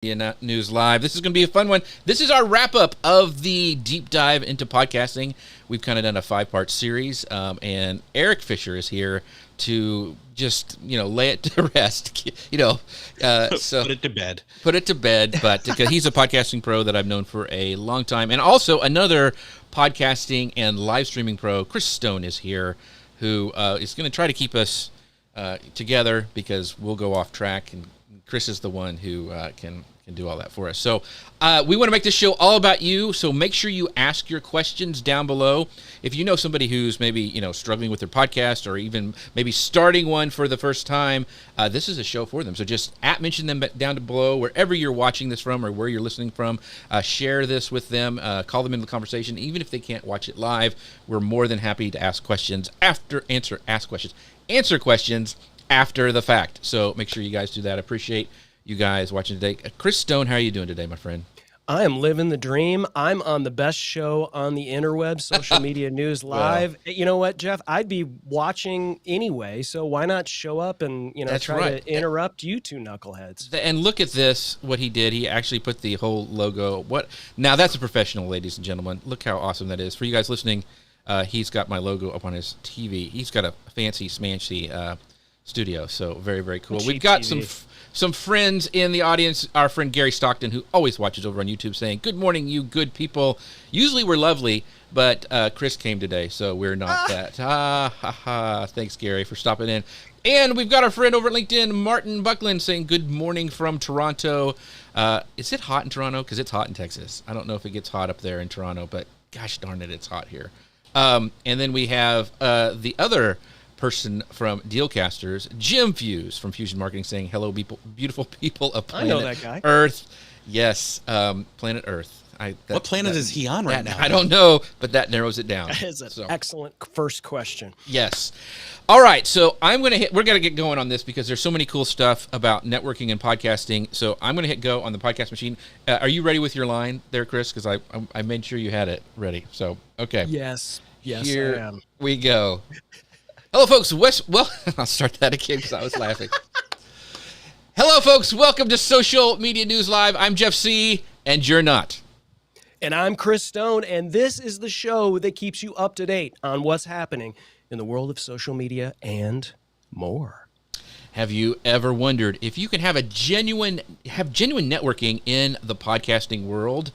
News Live. This is going to be a fun one. This is our wrap-up of the deep dive into podcasting. We've kind of done a 5-part series, and Erik Fisher is here to just, lay it to rest, so put it to bed. Put it to bed, but because he's a podcasting pro that I've known for a long time, and also another podcasting and live streaming pro, Chris Stone, is here, who is going to try to keep us together because we'll go off track, and Chris is the one who can do all that for us. So we want to make this show all about you, so make sure you ask your questions down below. If you know somebody who's maybe struggling with their podcast or even maybe starting one for the first time, this is a show for them. So just mention them down below wherever you're watching this from or where you're listening from. Share this with them. Call them into the conversation. Even if they can't watch it live, we're more than happy to answer questions after the fact. So make sure you guys do that. I appreciate you guys watching today. Chris Stone, how are you doing today, my friend? I am living the dream. I'm on the best show on the interweb, Social Media News Live. Well, you know what, Jeff? I'd be watching anyway, so why not show up and try to interrupt you two knuckleheads? And look at this, what he did. He actually put the whole logo. Now, that's a professional, ladies and gentlemen. Look how awesome that is. For you guys listening, he's got my logo up on his TV. He's got a fancy, smancy studio, so very, very cool. We've got some friends in the audience. Our friend Gary Stockton, who always watches over on YouTube, saying, "Good morning, you good people." Usually we're lovely, but Chris came today, so we're not that. Thanks, Gary, for stopping in. And we've got our friend over at LinkedIn, Martin Buckland, saying, "Good morning from Toronto." Is it hot in Toronto? Because it's hot in Texas. I don't know if it gets hot up there in Toronto, but gosh darn it, it's hot here. And then we have the other person from Dealcasters, Jim Fuse from Fusion Marketing, saying, "Hello, beautiful people of planet I know that guy. Earth." Yes, planet Earth. What planet is he on right now? I don't know, but that narrows it down. That is an excellent first question. Yes. All right, so we're gonna get going on this because there's so many cool stuff about networking and podcasting. So I'm gonna hit go on the podcast machine. Are you ready with your line there, Chris? Because I made sure you had it ready. So okay. Yes, Here I am. We go. Hello, folks. I'll start that again because I was laughing. Hello, folks. Welcome to Social Media News Live. I'm Jeff C., and you're not. And I'm Chris Stone, and this is the show that keeps you up to date on what's happening in the world of social media and more. Have you ever wondered if you can have genuine networking in the podcasting world?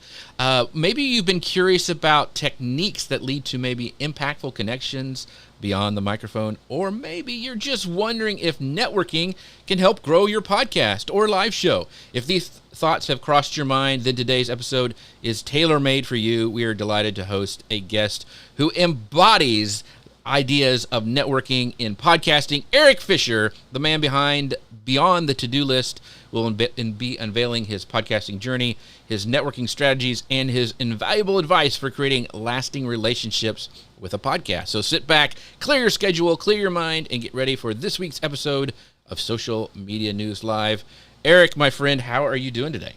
Maybe you've been curious about techniques that lead to maybe impactful connections beyond the microphone, or maybe you're just wondering if networking can help grow your podcast or live show. If these thoughts have crossed your mind, then today's episode is tailor-made for you. We are delighted to host a guest who embodies ideas of networking in podcasting. Erik Fisher, the man behind Beyond the To-Do List, will be unveiling his podcasting journey, his networking strategies, and his invaluable advice for creating lasting relationships with a podcast. So sit back, clear your schedule, clear your mind, and get ready for this week's episode of Social Media News Live. Erik, my friend, how are you doing today?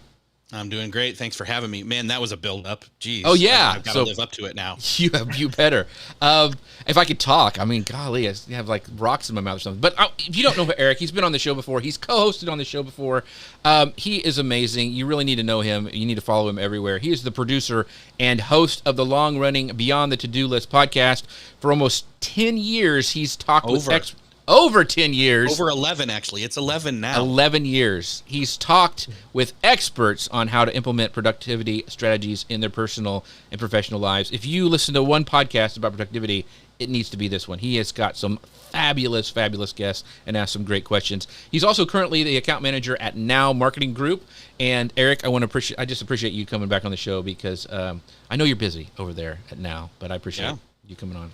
I'm doing great. Thanks for having me. Man, that was a build-up. Jeez. Oh, yeah. I've got to live up to it now. You better. If I could talk, I mean, golly, I have like rocks in my mouth or something. But if you don't know Erik, he's been on the show before. He's co-hosted on the show before. He is amazing. You really need to know him. You need to follow him everywhere. He is the producer and host of the long-running Beyond the To-Do List podcast. For almost 10 years, he's talked with experts. Over 10 years. Over 11, actually. It's 11 now. 11 years. He's talked with experts on how to implement productivity strategies in their personal and professional lives. If you listen to one podcast about productivity, it needs to be this one. He has got some fabulous, fabulous guests and asked some great questions. He's also currently the account manager at Now Marketing Group. And Erik, I just appreciate you coming back on the show because I know you're busy over there at Now, but I appreciate you coming on.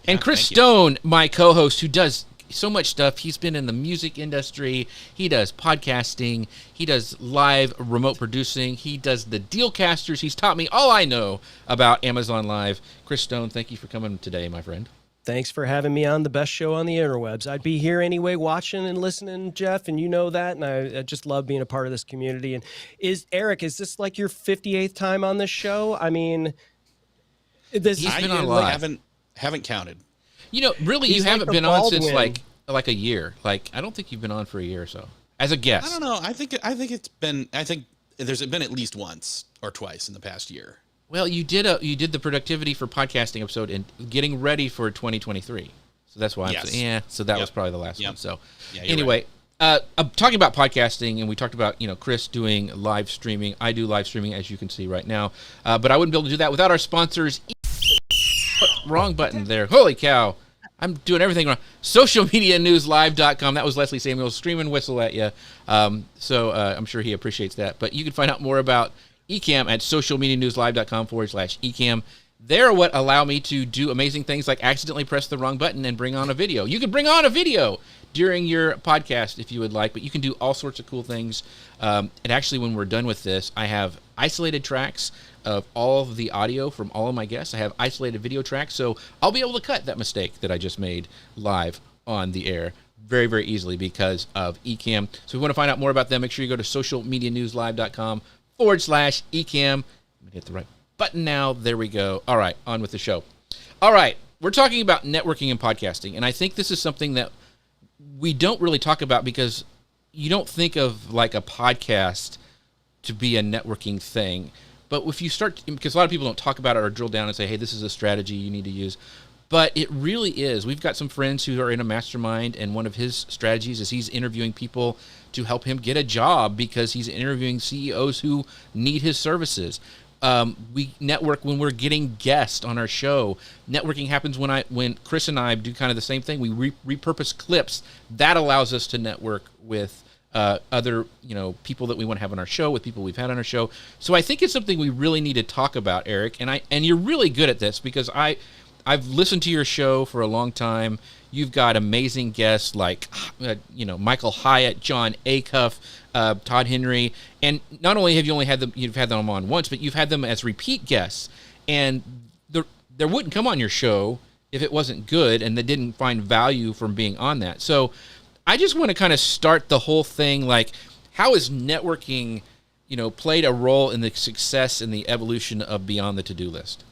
And Chris Stone, my co-host, who does so much stuff. He's been in the music industry. He does podcasting. He does live remote producing. He does the Dealcasters. He's taught me all I know about Amazon Live. Chris Stone, thank you for coming today, my friend. Thanks for having me on the best show on the interwebs. I'd be here anyway watching and listening, Jeff, and you know that, and I just love being a part of this community. And Erik, is this like your 58th time on this show? I mean, he's been on a lot. Haven't counted. Really, you haven't been on since like a year. Like, I don't think you've been on for a year or so as a guest. I don't know. I think there's been at least once or twice in the past year. Well, you did the productivity for podcasting episode and getting ready for 2023. So that's why I'm saying, so that was probably the last one. So anyway, right. I'm talking about podcasting, and we talked about, Chris doing live streaming. I do live streaming, as you can see right now. But I wouldn't be able to do that without our sponsors. Wrong button there. Holy cow. I'm doing everything wrong. Socialmedianewslive.com. That was Leslie Samuels screaming whistle at you. So I'm sure he appreciates that. But you can find out more about Ecamm at socialmedianewslive.com/Ecamm. They're what allow me to do amazing things like accidentally press the wrong button and bring on a video. You can bring on a video during your podcast if you would like, but you can do all sorts of cool things. And actually, when we're done with this, I have isolated tracks of all of the audio from all of my guests. I have isolated video tracks, so I'll be able to cut that mistake that I just made live on the air very, very easily because of Ecamm. So if you want to find out more about them, make sure you go to socialmedianewslive.com/Ecamm. Let me hit the right button now. There we go. All right, on with the show. All right, we're talking about networking and podcasting, and I think this is something that we don't really talk about because you don't think of like a podcast to be a networking thing. But if you start, because a lot of people don't talk about it or drill down and say, hey, this is a strategy you need to use. But it really is. We've got some friends who are in a mastermind, and one of his strategies is he's interviewing people to help him get a job because he's interviewing CEOs who need his services. We network when we're getting guests on our show. Networking happens when Chris and I do kind of the same thing. We repurpose clips. That allows us to network with other people that we want to have on our show, with people we've had on our show. So I think it's something we really need to talk about, Erik. And you're really good at this because I've listened to your show for a long time. You've got amazing guests like Michael Hyatt, John Acuff, Todd Henry, and not only have you've had them on once, but you've had them as repeat guests. And they wouldn't come on your show if it wasn't good and they didn't find value from being on that. So I just want to kind of start the whole thing, like, how has networking, played a role in the success and the evolution of Beyond the To-Do List?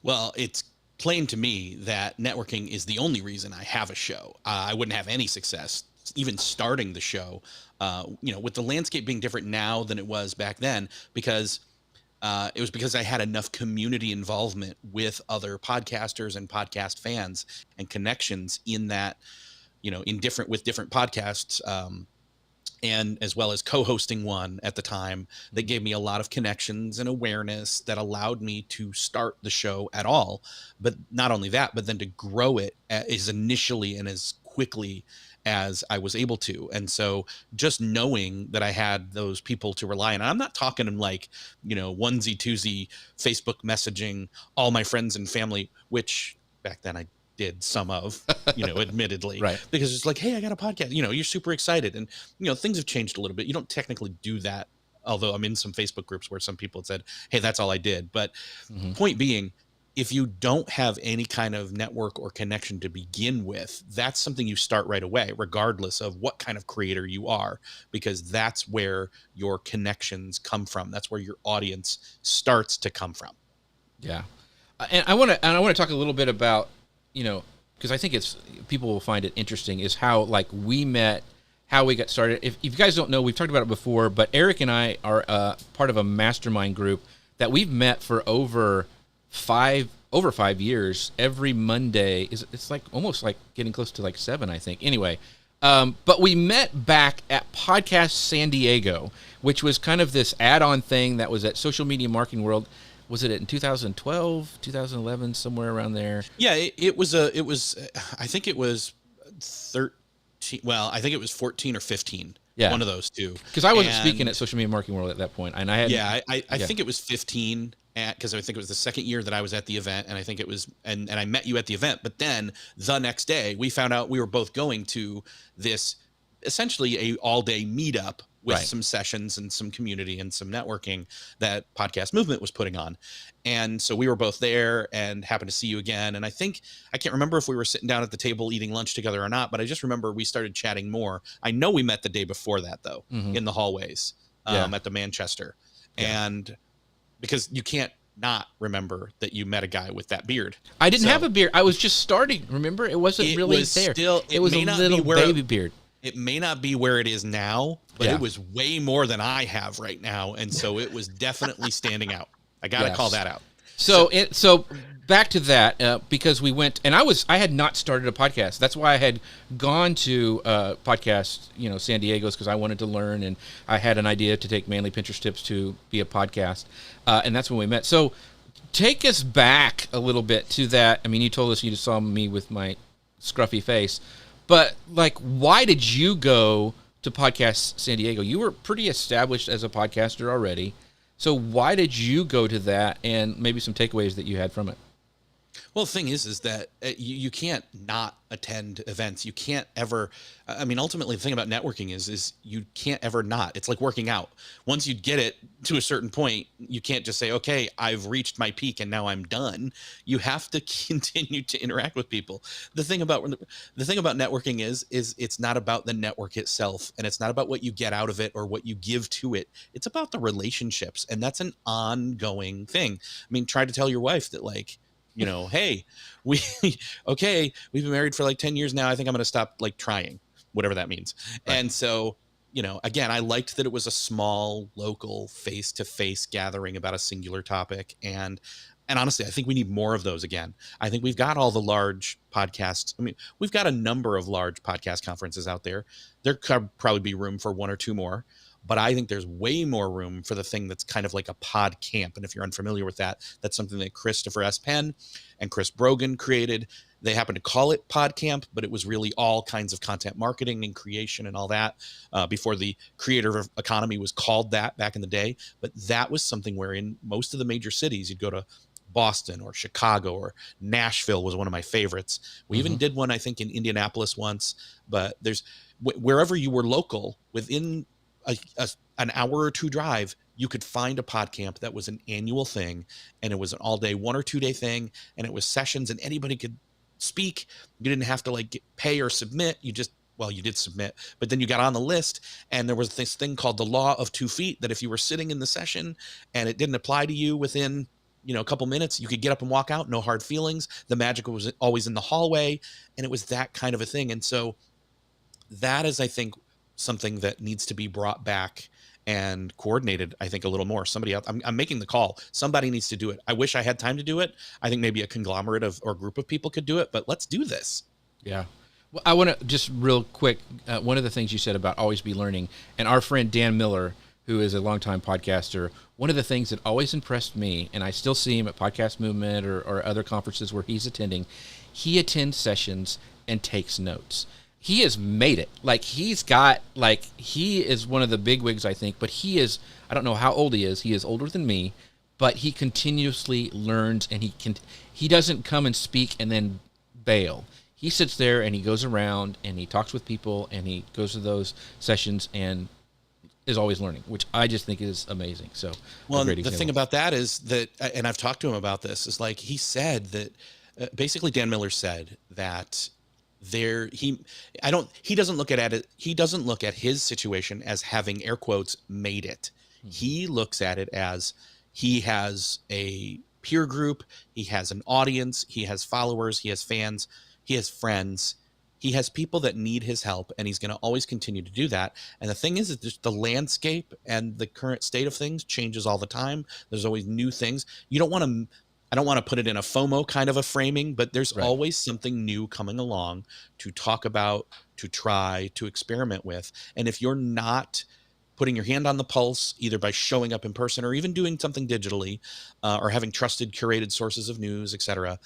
Well, it's plain to me that networking is the only reason I have a show. I wouldn't have any success even starting the show, with the landscape being different now than it was back then, because it was because I had enough community involvement with other podcasters and podcast fans and connections in that, with different podcasts, and as well as co-hosting one at the time that gave me a lot of connections and awareness that allowed me to start the show at all. But not only that, but then to grow it as initially and as quickly as I was able to. And so just knowing that I had those people to rely on, and I'm not talking like, onesie twosie Facebook messaging all my friends and family, which back then I did some of, admittedly, right. Because it's like, hey, I got a podcast, you're super excited. And, things have changed a little bit. You don't technically do that. Although I'm in some Facebook groups where some people had said, hey, that's all I did. But point being, if you don't have any kind of network or connection to begin with, that's something you start right away, regardless of what kind of creator you are, because that's where your connections come from. That's where your audience starts to come from. Yeah. And I want to talk a little bit about, because I think people will find it interesting, is how we met, how we got started. If you guys don't know, we've talked about it before, but Erik and I are part of a mastermind group that we've met for over 5 years. Every Monday it's like almost like getting close to 7, I think. Anyway, but we met back at Podcast San Diego, which was kind of this add-on thing that was at Social Media Marketing World. Was it in 2012, 2011, somewhere around there? Yeah, it was. I think it was 13. Well, I think it was 14 or 15. Yeah, one of those two. Because I wasn't speaking at Social Media Marketing World at that point, and I had. Yeah, I think it was 15. Because I think it was the second year that I was at the event, and I think it was, and I met you at the event. But then the next day, we found out we were both going to this essentially a all-day meetup with some sessions and some community and some networking that Podcast Movement was putting on. And so we were both there and happened to see you again. And I can't remember if we were sitting down at the table eating lunch together or not, but I just remember we started chatting more. I know we met the day before that, though, in the hallways at the Manchester. Yeah. And because you can't not remember that you met a guy with that beard. I didn't have a beard. I was just starting. Remember, it wasn't really there. It was a little baby beard. It may not be where it is now, but Yeah. it was way more than I have right now. And so it was definitely standing out. I got to call that out. So back to that, because we went, and I had not started a podcast. That's why I had gone to podcast, San Diego's, because I wanted to learn, and I had an idea to take Manly Pinterest Tips to be a podcast, and that's when we met. So take us back a little bit to that. I mean, you told us you just saw me with my scruffy face, but like, why did you go to Podcast San Diego? You were pretty established as a podcaster already. So why did you go to that, and maybe some takeaways that you had from it? Well, the thing is that you can't not attend events. You can't ever, I mean, ultimately the thing about networking is you can't ever not. It's like working out. Once you get it to a certain point, you can't just say, okay, I've reached my peak and now I'm done. You have to continue to interact with people. The thing about networking is it's not about the network itself, and it's not about what you get out of it or what you give to it. It's about the relationships, and that's an ongoing thing. I mean, try to tell your wife that, like, hey, we've been married for like 10 years now. I think I'm going to stop like trying, whatever that means. Right. And so, again, I liked that it was a small, local, face-to-face gathering about a singular topic. And honestly, I think we need more of those again. I think we've got all the large podcasts. I mean, we've got a number of large podcast conferences out there. There could probably be room for one or two more. But I think there's way more room for the thing that's kind of like a pod camp. And if you're unfamiliar with that, that's something that Christopher S. Penn and Chris Brogan created. They happen to call it pod camp, but it was really all kinds of content marketing and creation and all that before the creator economy was called that back in the day. But that was something where in most of the major cities, you'd go to Boston or Chicago or Nashville was one of my favorites. We even did one, I think, in Indianapolis once. But there's wherever you were local within an hour or two drive, you could find a pod camp that was an annual thing, and it was an all-day 1 or 2 day thing, and it was sessions, and anybody could speak. You didn't have to like pay or submit. You did submit, but then you got on the list, and there was this thing called the law of 2 feet, that if you were sitting in the session and it didn't apply to you within a couple minutes, you could get up and walk out, no hard feelings. The magic was always in the hallway, and it was that kind of a thing. And so that is, I think, something that needs to be brought back and coordinated, I think, a little more. Somebody else, I'm making the call. Somebody needs to do it. I wish I had time to do it. I think maybe a conglomerate or group of people could do it, but let's do this. Yeah. Well, I want to just real quick, one of the things you said about always be learning, and our friend Dan Miller, who is a longtime podcaster, one of the things that always impressed me, and I still see him at Podcast Movement or other conferences where he's attending, he attends sessions and takes notes. He has made it. Like, he is one of the big wigs, I think, but I don't know how old he is. He is older than me, but he continuously learns, and he doesn't come and speak and then bail. He sits there and he goes around and he talks with people and he goes to those sessions and is always learning, which I just think is amazing. So, well, the thing about that is that, and I've talked to him about this, is like, he said that basically Dan Miller said that he doesn't look at it. He doesn't look at his situation as having, air quotes, made it. Mm-hmm. He looks at it as he has a peer group. He has an audience. He has followers. He has fans. He has friends. He has people that need his help, and he's going to always continue to do that. And the thing is that just the landscape and the current state of things changes all the time. There's always new things. I don't want to put it in a FOMO kind of a framing, but there's always something new coming along to talk about, to try, to experiment with. And if you're not putting your hand on the pulse, either by showing up in person or even doing something digitally, or having trusted curated sources of news, et cetera,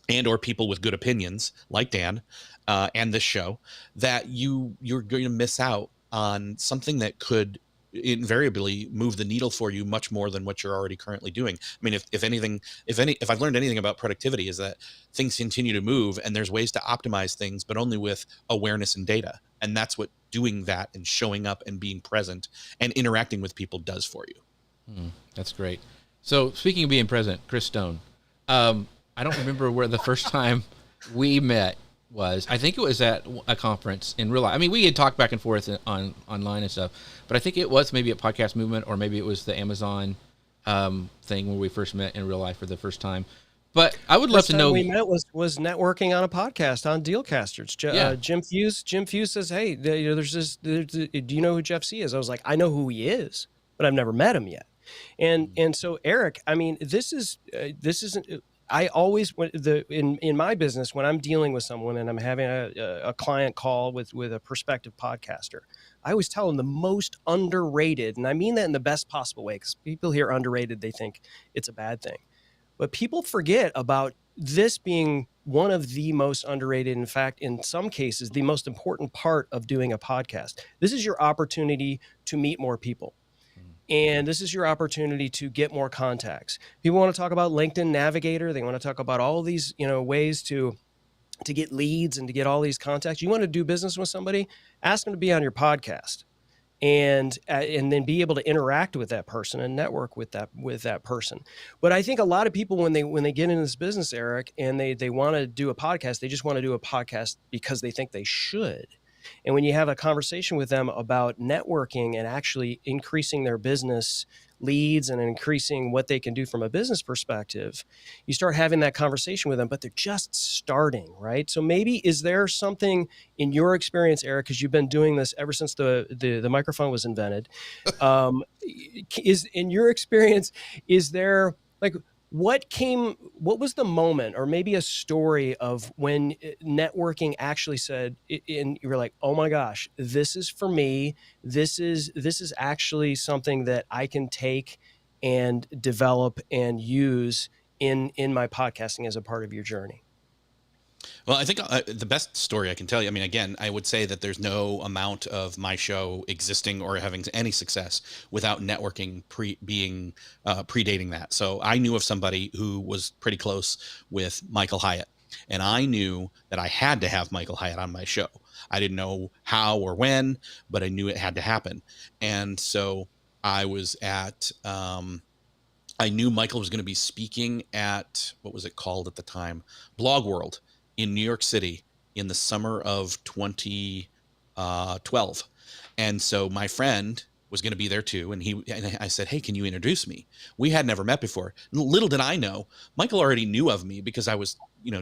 and or people with good opinions like Dan and this show, that you're going to miss out on something that could invariably move the needle for you much more than what you're already currently doing. I mean, if I've learned anything about productivity, is that things continue to move and there's ways to optimize things, but only with awareness and data. And that's what doing that and showing up and being present and interacting with people does for you. That's great. So speaking of being present, Chris Stone, I don't remember where the first time we met was. I think it was at a conference in real life. I mean, we had talked back and forth online and stuff, but I think it was maybe at Podcast Movement, or maybe it was the Amazon thing where we first met in real life for the first time. But I would love to know. We met was networking on a podcast on Dealcasters. Jim Fuse says, "Hey, there's this. Do you know who Jeff C is?" I was like, "I know who he is, but I've never met him yet." And so Erik, I mean, this isn't. I always in my business when I'm dealing with someone and I'm having a client call with a prospective podcaster, I always tell them the most underrated, and I mean that in the best possible way, because people hear underrated, they think it's a bad thing. But people forget about this being one of the most underrated, in fact, in some cases, the most important part of doing a podcast. This is your opportunity to meet more people. And this is your opportunity to get more contacts. People want to talk about LinkedIn Navigator. They want to talk about all these, ways to get leads and to get all these contacts. You want to do business with somebody, ask them to be on your podcast. And then be able to interact with that person and network with that person. But I think a lot of people when they get into this business, Erik, and they want to do a podcast, they just want to do a podcast because they think they should. And when you have a conversation with them about networking and actually increasing their business leads and increasing what they can do from a business perspective, you start having that conversation with them, but they're just starting, right? So maybe, is there something in your experience, Erik, because you've been doing this ever since the microphone was invented, is in your experience, is there like, what was the moment, or maybe a story of when networking actually said, and you were like, oh my gosh, this is for me. This is actually something that I can take and develop and use in my podcasting as a part of your journey. Well, I think the best story I can tell you, I mean, again, I would say that there's no amount of my show existing or having any success without networking predating that. So I knew of somebody who was pretty close with Michael Hyatt, and I knew that I had to have Michael Hyatt on my show. I didn't know how or when, but I knew it had to happen. And so I was at, I knew Michael was going to be speaking at, what was it called at the time? Blog World in New York City in the summer of 2012. And so my friend was going to be there too. And I said, hey, can you introduce me? We had never met before. Little did I know, Michael already knew of me because I was,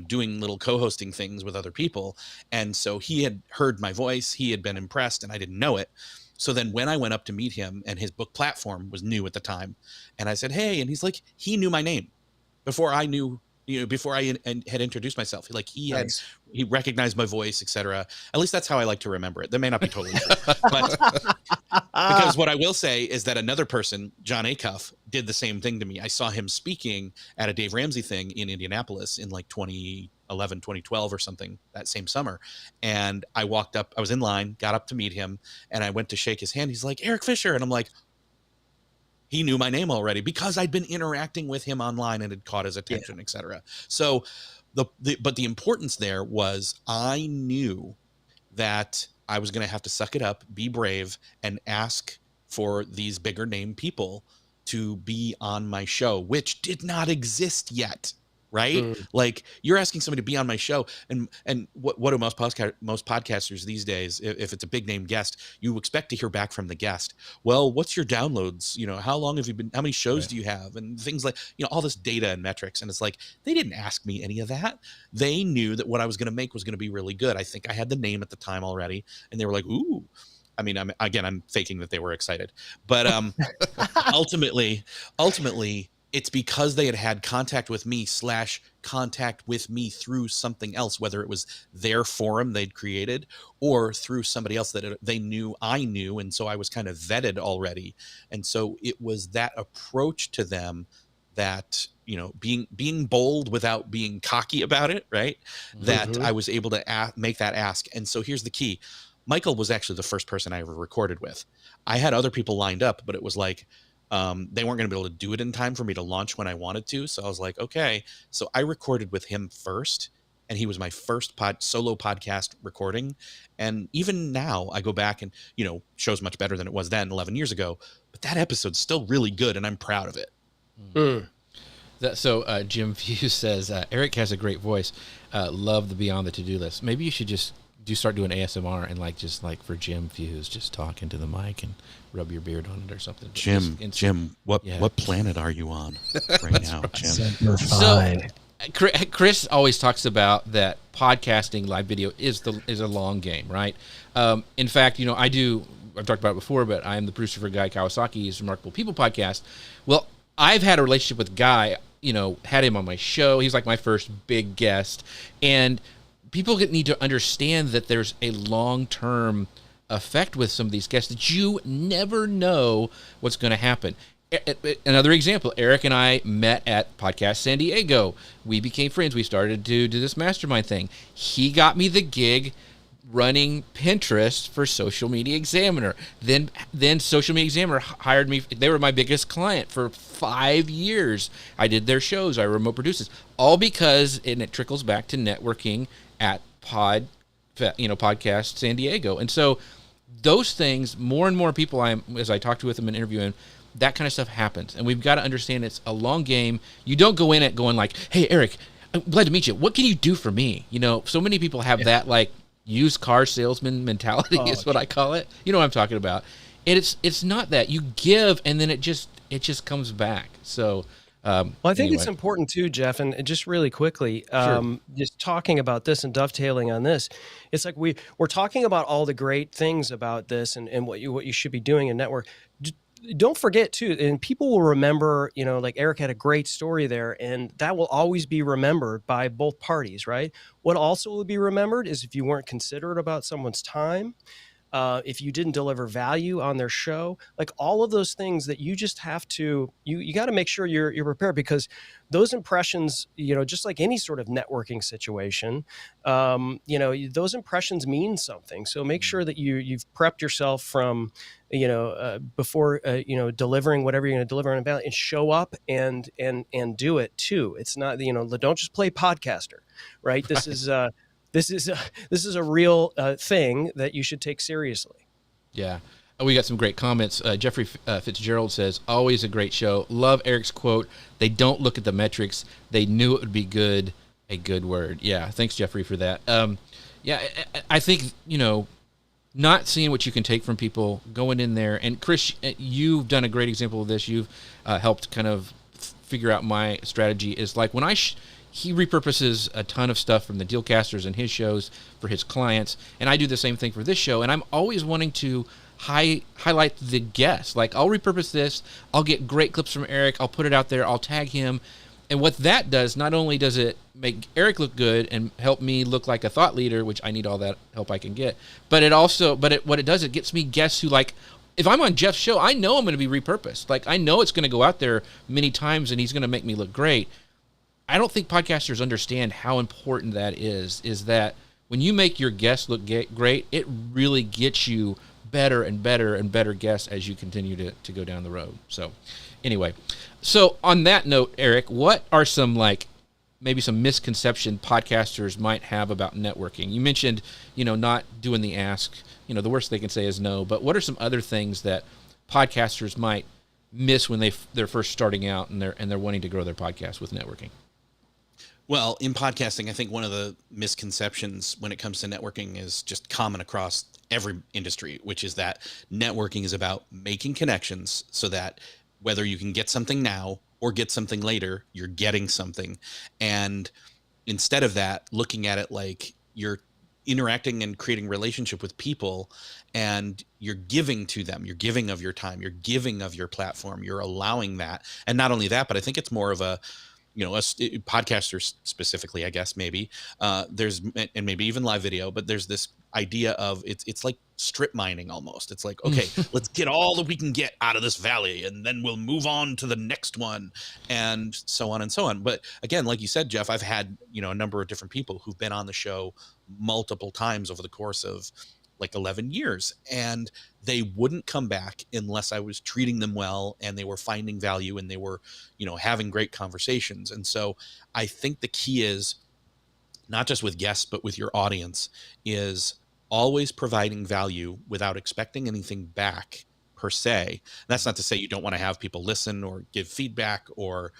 doing little co-hosting things with other people. And so he had heard my voice, he had been impressed, and I didn't know it. So then when I went up to meet him, and his book platform was new at the time, and I said, hey, and he's like, he knew my name before I knew, before I had introduced myself. Like he recognized my voice, etc. At least that's how I like to remember it. That may not be totally true, but because what I will say is that another person, John Acuff, did the same thing to me. I saw him speaking at a Dave Ramsey thing in Indianapolis in like 2011, 2012 or something, that same summer. And I walked up, I was in line, got up to meet him, and I went to shake his hand. He's like, Erik Fisher. And I'm like, he knew my name already because I'd been interacting with him online and had caught his attention, etc. So but the importance there was I knew that I was going to have to suck it up, be brave, and ask for these bigger name people to be on my show, which did not exist yet. Right? Like, you're asking somebody to be on my show, and what do most podcasters these days, if it's a big name guest, you expect to hear back from the guest. Well, what's your downloads? How long have you been, how many shows do you have? And things like, all this data and metrics. And it's like, they didn't ask me any of that. They knew that what I was going to make was going to be really good. I think I had the name at the time already, and they were like, ooh. I mean, I'm faking that they were excited, but ultimately, it's because they had contact with me / contact with me through something else, whether it was their forum they'd created or through somebody else that they knew I knew. And so I was kind of vetted already. And so it was that approach to them that, being bold without being cocky about it, right? That I was able to make that ask. And so here's the key. Michael was actually the first person I ever recorded with. I had other people lined up, but it was like, they weren't going to be able to do it in time for me to launch when I wanted to. So I was like, okay. So I recorded with him first, and he was my first solo podcast recording. And even now I go back and, show's much better than it was then 11 years ago, but that episode's still really good and I'm proud of it. So Jim Fuse says, Erik has a great voice. Love the Beyond the To-Do List. Maybe you should just start doing ASMR and just for Jim Fuse, just talk into the mic and rub your beard on it or something. Jim, what planet are you on right now, Jim? So Chris always talks about that podcasting live video is a long game, right? In fact, I've talked about it before, but I am the producer for Guy Kawasaki's Remarkable People podcast. Well, I've had a relationship with Guy, had him on my show. He's like my first big guest. And people need to understand that there's a long-term effect with some of these guests that you never know what's going to happen. Another example, Erik and I met at Podcast San Diego. We became friends. We started to do this mastermind thing. He got me the gig running Pinterest for Social Media Examiner. Then Social Media Examiner hired me. They were my biggest client for 5 years. I did their shows. I remote produced this. All because, and it trickles back to networking at Podcast San Diego. And so those things, more and more people as I talk to with them and interview them, that kind of stuff happens. And we've got to understand it's a long game. You don't go in it going like, hey, Erik, I'm glad to meet you. What can you do for me? So many people have that like used car salesman mentality is what I call it. You know what I'm talking about. And it's not that. You give and then it just comes back. So I think it's important too, Jeff, and just really quickly, just talking about this and dovetailing on this, it's like we're talking about all the great things about this and what you should be doing in network. Don't forget too, and people will remember, like Erik had a great story there, and that will always be remembered by both parties, right? What also will be remembered is if you weren't considerate about someone's time, if you didn't deliver value on their show, like all of those things that you just have to, you got to make sure you're prepared, because those impressions, just like any sort of networking situation, those impressions mean something. So make sure that you've prepped yourself from, before, delivering whatever you're going to deliver on value, and show up and do it too. It's not, don't just play podcaster, right? This is, this is a real thing that you should take seriously. Yeah. We got some great comments. Jeffrey Fitzgerald says, always a great show. Love Erik's quote. They don't look at the metrics. They knew it would be good. A good word. Yeah. Thanks, Jeffrey, for that. I think, not seeing what you can take from people, going in there. And Chris, you've done a great example of this. You've helped kind of figure out my strategy is like when he repurposes a ton of stuff from the Dealcasters and his shows for his clients, and I do the same thing for this show. And I'm always wanting to highlight the guests. Like, I'll repurpose this, I'll get great clips from Erik, I'll put it out there, I'll tag him. And what that does, not only does it make Erik look good and help me look like a thought leader, which I need all that help I can get, but what it does, it gets me guests who, like, if I'm on Jeff's show, I know I'm going to be repurposed. Like, I know it's going to go out there many times and he's going to make me look great. I don't think podcasters understand how important that is that when you make your guests look great, it really gets you better and better and better guests as you continue to go down the road. So anyway, on that note, Erik, what are some maybe some misconception podcasters might have about networking? You mentioned, not doing the ask, the worst they can say is no, but what are some other things that podcasters might miss when they're first starting out and they're wanting to grow their podcast with networking? Well, in podcasting, I think one of the misconceptions when it comes to networking is just common across every industry, which is that networking is about making connections so that whether you can get something now or get something later, you're getting something. And instead of that, looking at it like you're interacting and creating relationship with people and you're giving to them, you're giving of your time, you're giving of your platform, you're allowing that. And not only that, but I think it's more of a podcasters specifically, I guess, maybe there's, and maybe even live video, but there's this idea of it's like strip mining almost. It's like, okay, let's get all that we can get out of this valley and then we'll move on to the next one, and so on and so on. But again, like you said, Jeff, I've had, a number of different people who've been on the show multiple times over the course of like 11 years, and they wouldn't come back unless I was treating them well and they were finding value and they were, having great conversations. And so I think the key is not just with guests, but with your audience, is always providing value without expecting anything back per se. That's not to say you don't want to have people listen or give feedback or,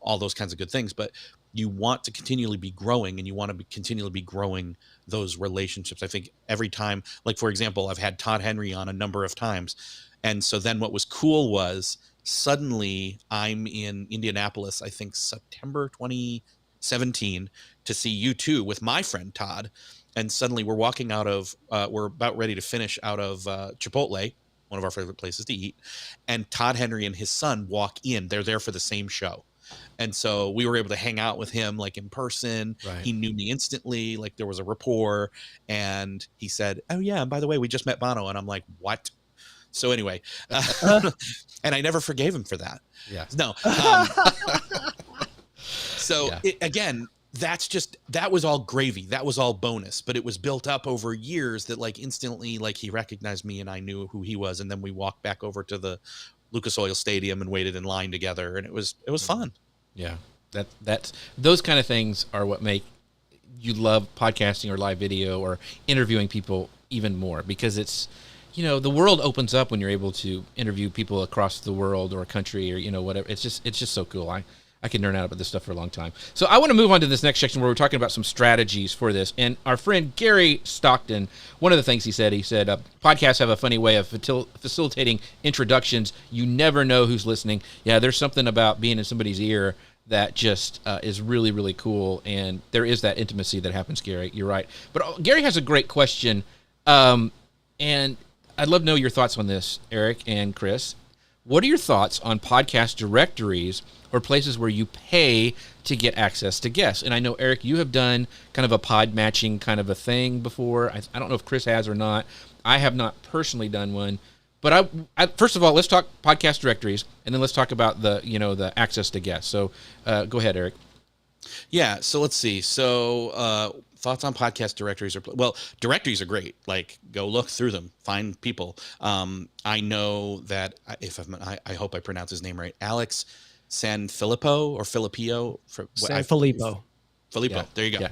all those kinds of good things, but you want to continually be growing and you want to continually be growing those relationships. I think every time, like, for example, I've had Todd Henry on a number of times. And so then what was cool was suddenly I'm in Indianapolis, I think September 2016, 17 to see U2 with my friend Todd. And suddenly we're walking out of, we're about ready to finish out of Chipotle, one of our favorite places to eat. And Todd Henry and his son walk in. They're there for the same show. And so we were able to hang out with him like in person. Right. He knew me instantly. Like there was a rapport. And he said, "Oh yeah, and by the way, we just met Bono." And I'm like, "What?" So anyway, and I never forgave him for that. Yeah. No. So again, that was all gravy. That was all bonus, but it was built up over years that like instantly, like he recognized me and I knew who he was. And then we walked back over to the Lucas Oil Stadium and waited in line together. And it was fun. Yeah. That's those kind of things are what make you love podcasting or live video or interviewing people even more, because it's, the world opens up when you're able to interview people across the world or a country or, whatever. It's just so cool. I can nerd out about this stuff for a long time. So I want to move on to this next section where we're talking about some strategies for this. And our friend Gary Stockton, one of the things he said, podcasts have a funny way of facilitating introductions. You never know who's listening. Yeah, there's something about being in somebody's ear that just is really, really cool. And there is that intimacy that happens, Gary. You're right. But Gary has a great question. And I'd love to know your thoughts on this, Erik and Chris. What are your thoughts on podcast directories or places where you pay to get access to guests? And I know, Erik, you have done kind of a pod matching kind of a thing before. I don't know if Chris has or not. I have not personally done one. But I first of all, let's talk podcast directories, and then let's talk about the access to guests. So go ahead, Erik. Yeah. So let's see. So thoughts on podcast directories directories are great. Like go look through them, find people. I know that I hope I pronounce his name right. Alex Sanfilippo or Filippo. Sanfilippo. Filippo. Yeah. There you go. Yeah.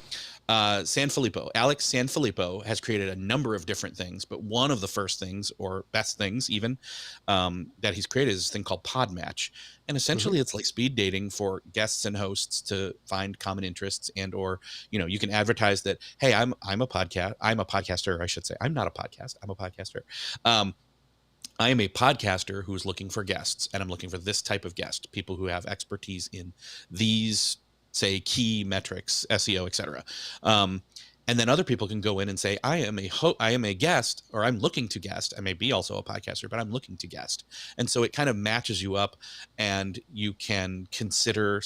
Sanfilippo. Alex Sanfilippo has created a number of different things, but one of the first things or best things even that he's created is this thing called Podmatch. And essentially it's like speed dating for guests and hosts to find common interests or you can advertise that, hey, I'm a podcaster, I should say. I'm not a podcast. I'm a podcaster. I am a podcaster who's looking for guests, and I'm looking for this type of guest, people who have expertise in these, say, key metrics, SEO, etc. And then other people can go in and say, I am a guest, or I'm looking to guest. I may be also a podcaster, but I'm looking to guest. And so it kind of matches you up, and you can consider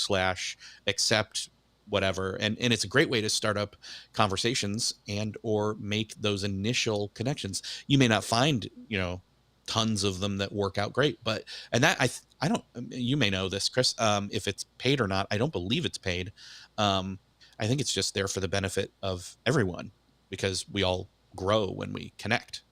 / accept whatever. And it's a great way to start up conversations and or make those initial connections. You may not find, tons of them that work out great, but I don't, you may know this, Chris, if it's paid or not. I don't believe it's paid. I think it's just there for the benefit of everyone, because we all grow when we connect.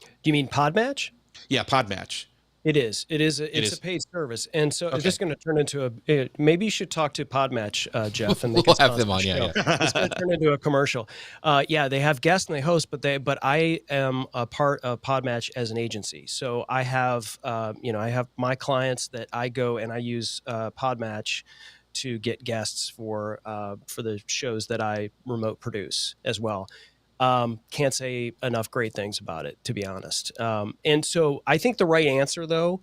Do you mean Podmatch? Yeah, Podmatch. It is. It's a paid service, and so it's just going to turn into maybe you should talk to Podmatch, Jeff, and we'll have them on. Yeah. It's going to turn into a commercial. They have guests and they host, but I am a part of Podmatch as an agency. So I have I have my clients that I go and I use Podmatch to get guests for the shows that I remote produce as well. Can't say enough great things about it, to be honest. And so I think the right answer, though,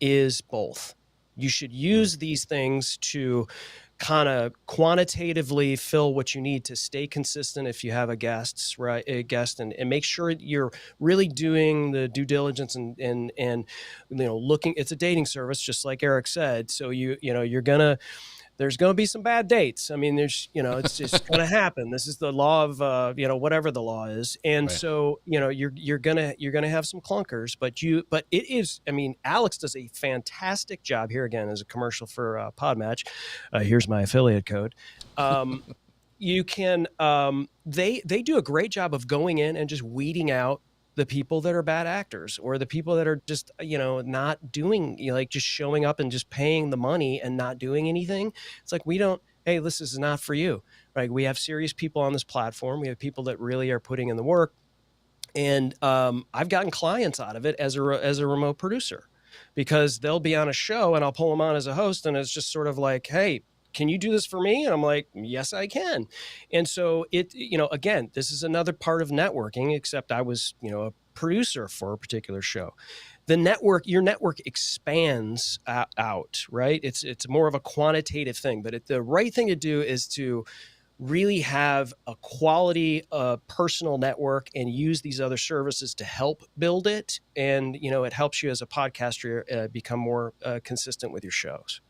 is both. You should use these things to kind of quantitatively fill what you need to stay consistent if you have a guest, and make sure you're really doing the due diligence and looking. It's a dating service, just like Erik said. So there's going to be some bad dates. I mean, it's just going to happen. This is the law of, whatever the law is. And right. So, you're going to have some clunkers, but it is, Alex does a fantastic job here again as a commercial for Podmatch. Here's my affiliate code. You can, they do a great job of going in and just weeding out the people that are bad actors, or the people that are just, not doing, just showing up and just paying the money and not doing anything. It's like, hey, this is not for you, right? We have serious people on this platform. We have people that really are putting in the work. And I've gotten clients out of it as a remote producer, because they'll be on a show and I'll pull them on as a host. And it's just sort of like, hey, can you do this for me? And I'm like, yes, I can. And so again, this is another part of networking, except I was, a producer for a particular show. Your network expands out, right? It's more of a quantitative thing, but the right thing to do is to really have a quality personal network and use these other services to help build it. And, it helps you as a podcaster become more consistent with your shows.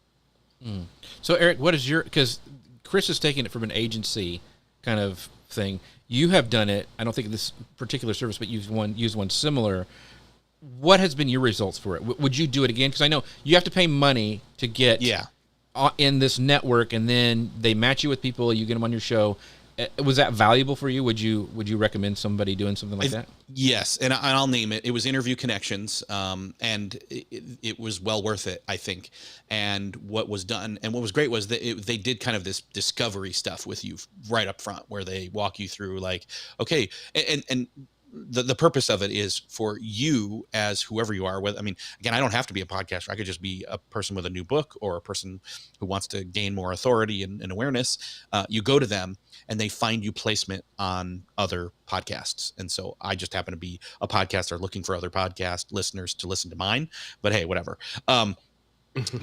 Mm. So Eric, what is because Chris is taking it from an agency kind of thing. You have done it. I don't think this particular service, but you've used one similar. What has been your results for it? Would you do it again? Because I know you have to pay money to get in this network, and then they match you with people. You get them on your show. Was that valuable for you? Would you recommend somebody doing something like that? Yes, and I'll name it. It was Interview Connections, and it was well worth it, I think. And what was done, and what was great was that they did kind of this discovery stuff with you right up front, where they walk you through like, okay, and the purpose of it is for you as whoever you are. Again, I don't have to be a podcaster. I could just be a person with a new book or a person who wants to gain more authority and awareness. You go to them and they find you placement on other podcasts. And so I just happen to be a podcaster looking for other podcast listeners to listen to mine, but hey, whatever.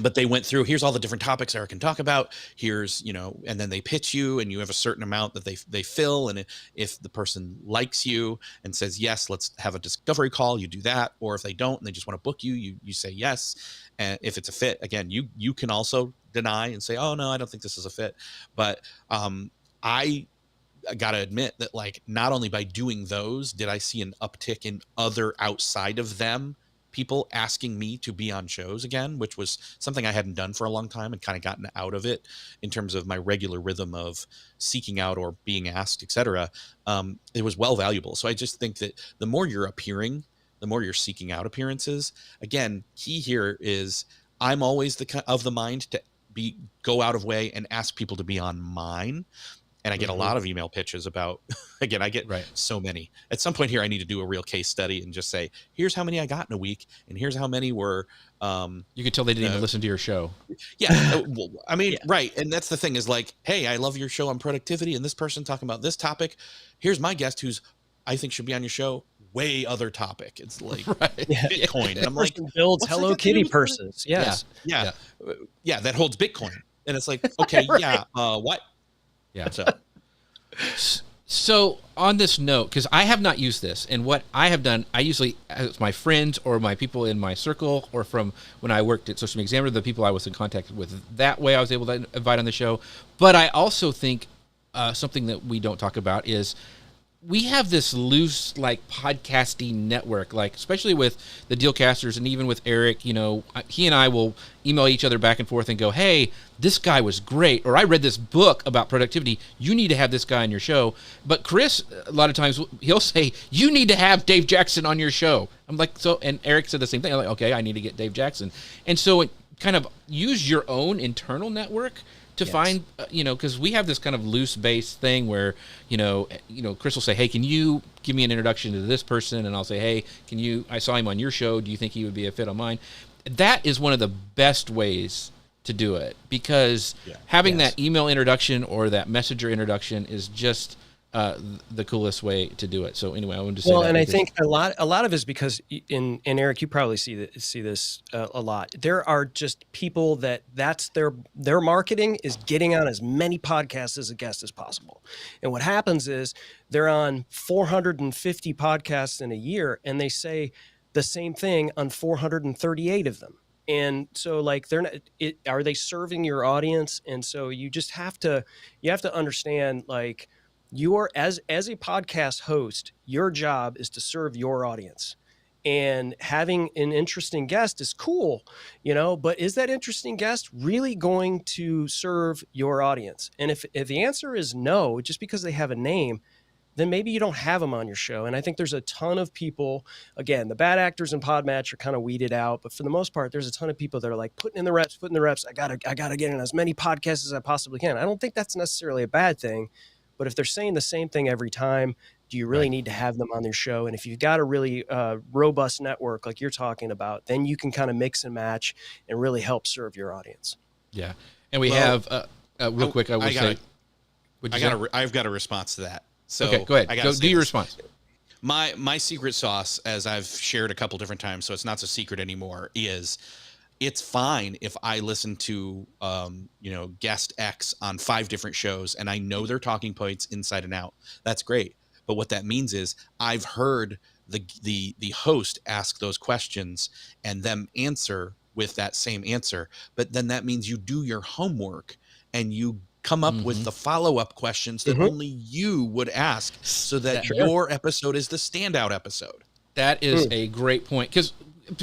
But they went through, here's all the different topics Eric can talk about. Here's, and then they pitch you, and you have a certain amount that they fill. And if the person likes you and says, yes, let's have a discovery call, you do that. Or if they don't, and they just want to book you, you say yes. And if it's a fit, again, you can also deny and say, oh no, I don't think this is a fit. But I got to admit that, like, not only by doing those, did I see an uptick in other outside of them people asking me to be on shows again, which was something I hadn't done for a long time and kind of gotten out of it in terms of my regular rhythm of seeking out or being asked, etc. It was well valuable. So I just think that the more you're appearing, the more you're seeking out appearances. Again, key here is I'm always of the mind to go out of way and ask people to be on mine. And I get a lot of email pitches about, again, I get so many. At some point here, I need to do a real case study and just say, here's how many I got in a week. And here's how many were. You could tell they didn't even listen to your show. Yeah. Right. And that's the thing is like, hey, I love your show on productivity. And this person talking about this topic. Here's my guest who's I think should be on your show. Way other topic. It's like Bitcoin. And I'm like, builds Hello Kitty purses. Yes. Yeah. That holds Bitcoin. And it's like, okay, what? Yeah. So on this note, because I have not used this, and what I have done, I usually, as my friends or my people in my circle, or from when I worked at Social Media Examiner, the people I was in contact with, that way I was able to invite on the show. But I also think something that we don't talk about is we have this loose, like, podcasting network, like, especially with the Dealcasters and even with Eric, he and I will email each other back and forth and go, hey, this guy was great, or I read this book about productivity. You need to have this guy on your show. But Chris, a lot of times, he'll say, you need to have Dave Jackson on your show. I'm like, so, and Eric said the same thing. I'm like, okay, I need to get Dave Jackson. And so it kind of use your own internal network to find, because we have this kind of loose base thing where, Chris will say, hey, can you give me an introduction to this person? And I'll say, hey, I saw him on your show. Do you think he would be a fit on mine? That is one of the best ways to do it, because having that email introduction or that messenger introduction is just the coolest way to do it. So anyway, I wanted to say that. And I think a lot of it is because in Eric, you probably see this a lot. There are just people that's their marketing is getting on as many podcasts as a guest as possible. And what happens is they're on 450 podcasts in a year, and they say the same thing on 438 of them. And so, like, they're not. Are they serving your audience? And so you just have to understand, like, you are as a podcast host, your job is to serve your audience, and having an interesting guest is cool, but is that interesting guest really going to serve your audience? And if the answer is no, just because they have a name, then maybe you don't have them on your show. And I think there's a ton of people, again, the bad actors in Podmatch are kind of weeded out, but for the most part, there's a ton of people that are like putting in the reps. I gotta get in as many podcasts as I possibly can. I don't think that's necessarily a bad thing. But if they're saying the same thing every time, do you really need to have them on their show? And if you've got a really robust network like you're talking about, then you can kind of mix and match and really help serve your audience. Yeah. And we have, real quick, I've got a response to that. So okay, go ahead. Do your response. My secret sauce, as I've shared a couple different times, so it's not so secret anymore, is it's fine if I listen to guest X on 5 different shows and I know their talking points inside and out. That's great. But what that means is I've heard the host ask those questions and them answer with that same answer. But then that means you do your homework and you come up with the follow-up questions that only you would ask, so that your episode is the standout episode. That is a great point. Because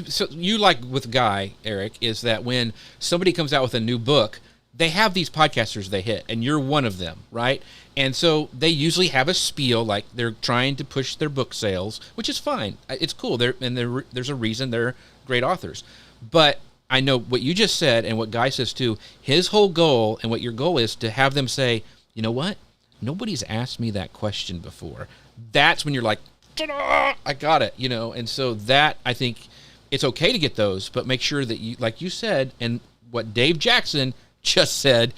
so you, like with Guy, Eric, is that when somebody comes out with a new book, they have these podcasters they hit, and you're one of them, right? And so they usually have a spiel, like they're trying to push their book sales, which is fine. It's cool. There's a reason they're great authors. But I know what you just said and what Guy says too. His whole goal and what your goal is to have them say, you know what? Nobody's asked me that question before. That's when you're like, ta-da! I got it, And so that, I think it's okay to get those, but make sure that you, like you said, and what Dave Jackson just said,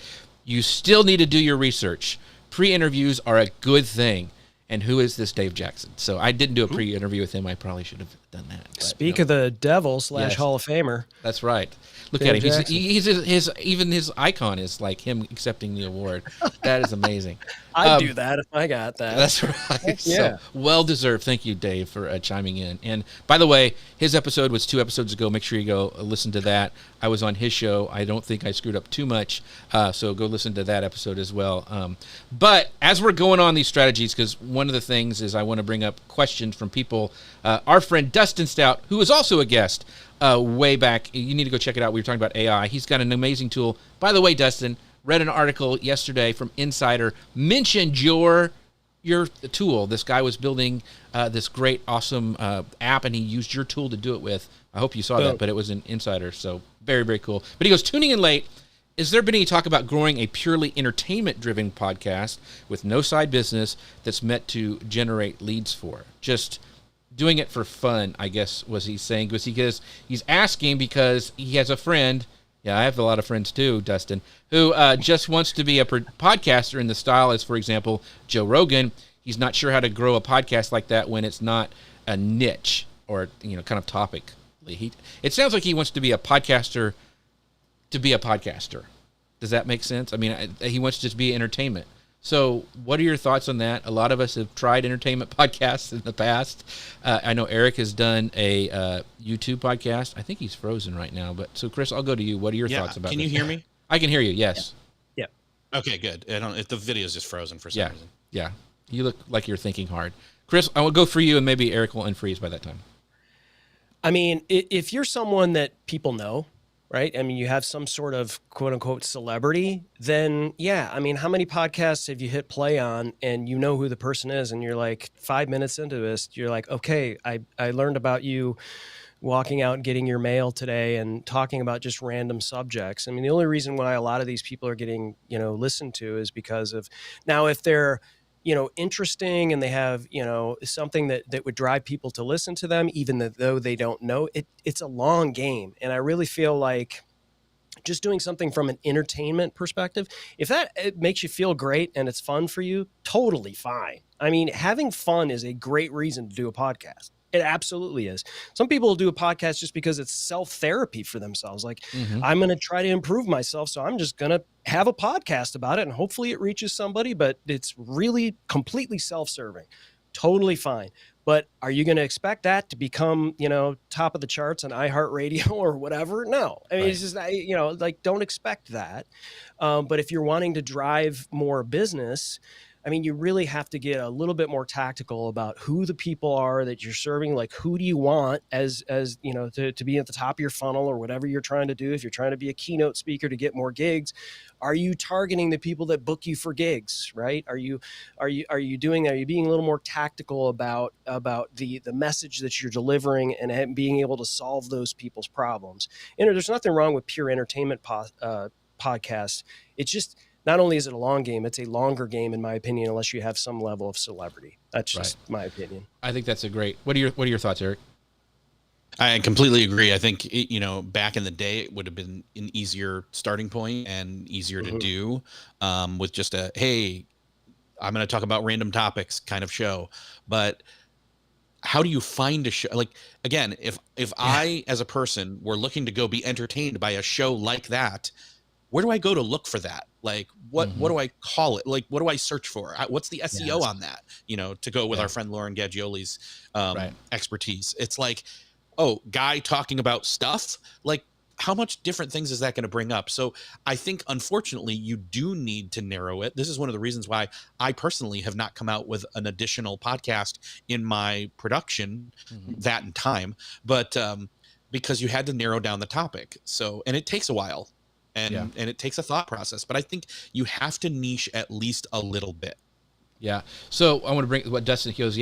you still need to do your research. Pre-interviews are a good thing. And who is this Dave Jackson? So I didn't do a pre-interview with him. I probably should have done that. Speak of the devil / Hall of Famer. That's right. Look Dave at him. He's even his icon is like him accepting the award. That is amazing. I'd do that if I got that. That's right. Yeah. So, well deserved. Thank you, Dave, for chiming in. And by the way, his episode was 2 episodes ago. Make sure you go listen to that. I was on his show. I don't think I screwed up too much. So go listen to that episode as well. But as we're going on these strategies, because one of the things is I want to bring up questions from people. Our friend Dustin Stout, who is also a guest way back. You need to go check it out. We were talking about AI. He's got an amazing tool. By the way, Dustin, read an article yesterday from Insider, mentioned your tool. This guy was building this great, awesome app, and he used your tool to do it with. I hope you saw that, but it was an Insider, so very, very cool. But he goes, tuning in late, has there been any talk about growing a purely entertainment-driven podcast with no side business that's meant to generate leads for? Just doing it for fun, I guess, was he saying. Because he's asking because he has a friend. Yeah, I have a lot of friends too, Dustin, who just wants to be a podcaster in the style as, for example, Joe Rogan. He's not sure how to grow a podcast like that when it's not a niche or kind of topic. It sounds like he wants to be a podcaster to be a podcaster. Does that make sense? I mean, he wants to just be entertainment. So what are your thoughts on that? A lot of us have tried entertainment podcasts in the past. I know Eric has done a YouTube podcast. I think he's frozen right now. But so, Chris, I'll go to you. What are your thoughts about this? Can you hear me? I can hear you, yes. Yeah. Okay, good. If the video's just frozen for some reason. Yeah. You look like you're thinking hard. Chris, I will go for you, and maybe Eric will unfreeze by that time. I mean, if you're someone that people know, right? I mean, you have some sort of quote unquote celebrity, then yeah. I mean, how many podcasts have you hit play on and you know who the person is and you're like 5 minutes into this, you're like, okay, I learned about you walking out and getting your mail today and talking about just random subjects. I mean, the only reason why a lot of these people are getting, listened to is because of, now if they're, interesting and they have, something that would drive people to listen to them, even though they don't know it, it's a long game. And I really feel like just doing something from an entertainment perspective, if it makes you feel great and it's fun for you, totally fine. I mean, having fun is a great reason to do a podcast. It absolutely is. Some people will do a podcast just because it's self-therapy for themselves. Like, I'm going to try to improve myself, so I'm just going to have a podcast about it, and hopefully it reaches somebody, but it's really completely self-serving. Totally fine. But are you going to expect that to become, top of the charts on iHeartRadio or whatever? No. I mean, It's just, don't expect that. But if you're wanting to drive more business, I mean, you really have to get a little bit more tactical about who the people are that you're serving. Like, who do you want as to be at the top of your funnel or whatever you're trying to do? If you're trying to be a keynote speaker to get more gigs, are you targeting the people that book you for gigs, right? Are you being a little more tactical about the message that you're delivering and being able to solve those people's problems? And there's nothing wrong with pure entertainment podcasts. It's just, not only is it a long game, it's a longer game, in my opinion, unless you have some level of celebrity. That's just my opinion. I think that's a great. What are your thoughts, Eric? I completely agree. I think back in the day, it would have been an easier starting point and easier to do with just a, hey, I'm going to talk about random topics kind of show. But how do you find a show? Like, again, if I as a person were looking to go be entertained by a show like that, where do I go to look for that? Like, what do I call it? Like, what do I search for? What's the SEO on that? To go with our friend Lauren Gaggioli's expertise. It's like, oh, guy talking about stuff. Like, how much different things is that going to bring up? So I think, unfortunately, you do need to narrow it. This is one of the reasons why I personally have not come out with an additional podcast in my production that in time, but because you had to narrow down the topic. So, and it takes a while and it takes a thought process, but I think you have to niche at least a little bit. Yeah. So I want to bring what Dustin goes.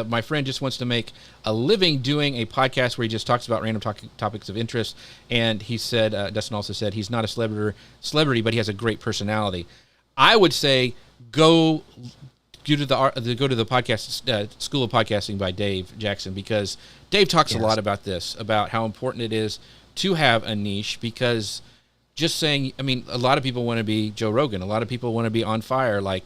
My friend just wants to make a living doing a podcast where he just talks about random topics of interest. And he said, Dustin also said, he's not a celebrity, but he has a great personality. I would say go to the podcast School of Podcasting by Dave Jackson, because Dave talks a lot about this, about how important it is to have a niche, because just saying, I mean, a lot of people want to be Joe Rogan. A lot of people want to be on fire, like,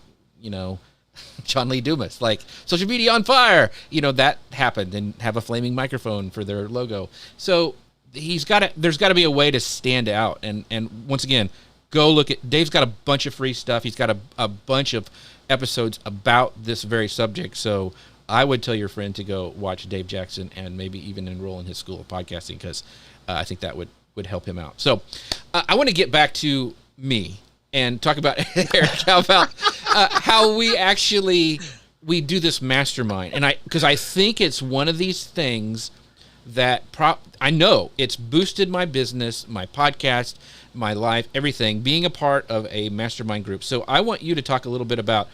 John Lee Dumas, like social media on fire, that happened, and have a flaming microphone for their logo. So there's got to be a way to stand out. And once again, go look at, Dave's got a bunch of free stuff. He's got a bunch of episodes about this very subject. So I would tell your friend to go watch Dave Jackson and maybe even enroll in his School of Podcasting, because I think that would help him out. So I want to get back to me and talk about, Eric, how about how we do this mastermind. And because I think it's one of these things that I know it's boosted my business, my podcast, my life, everything, being a part of a mastermind group. So I want you to talk a little bit about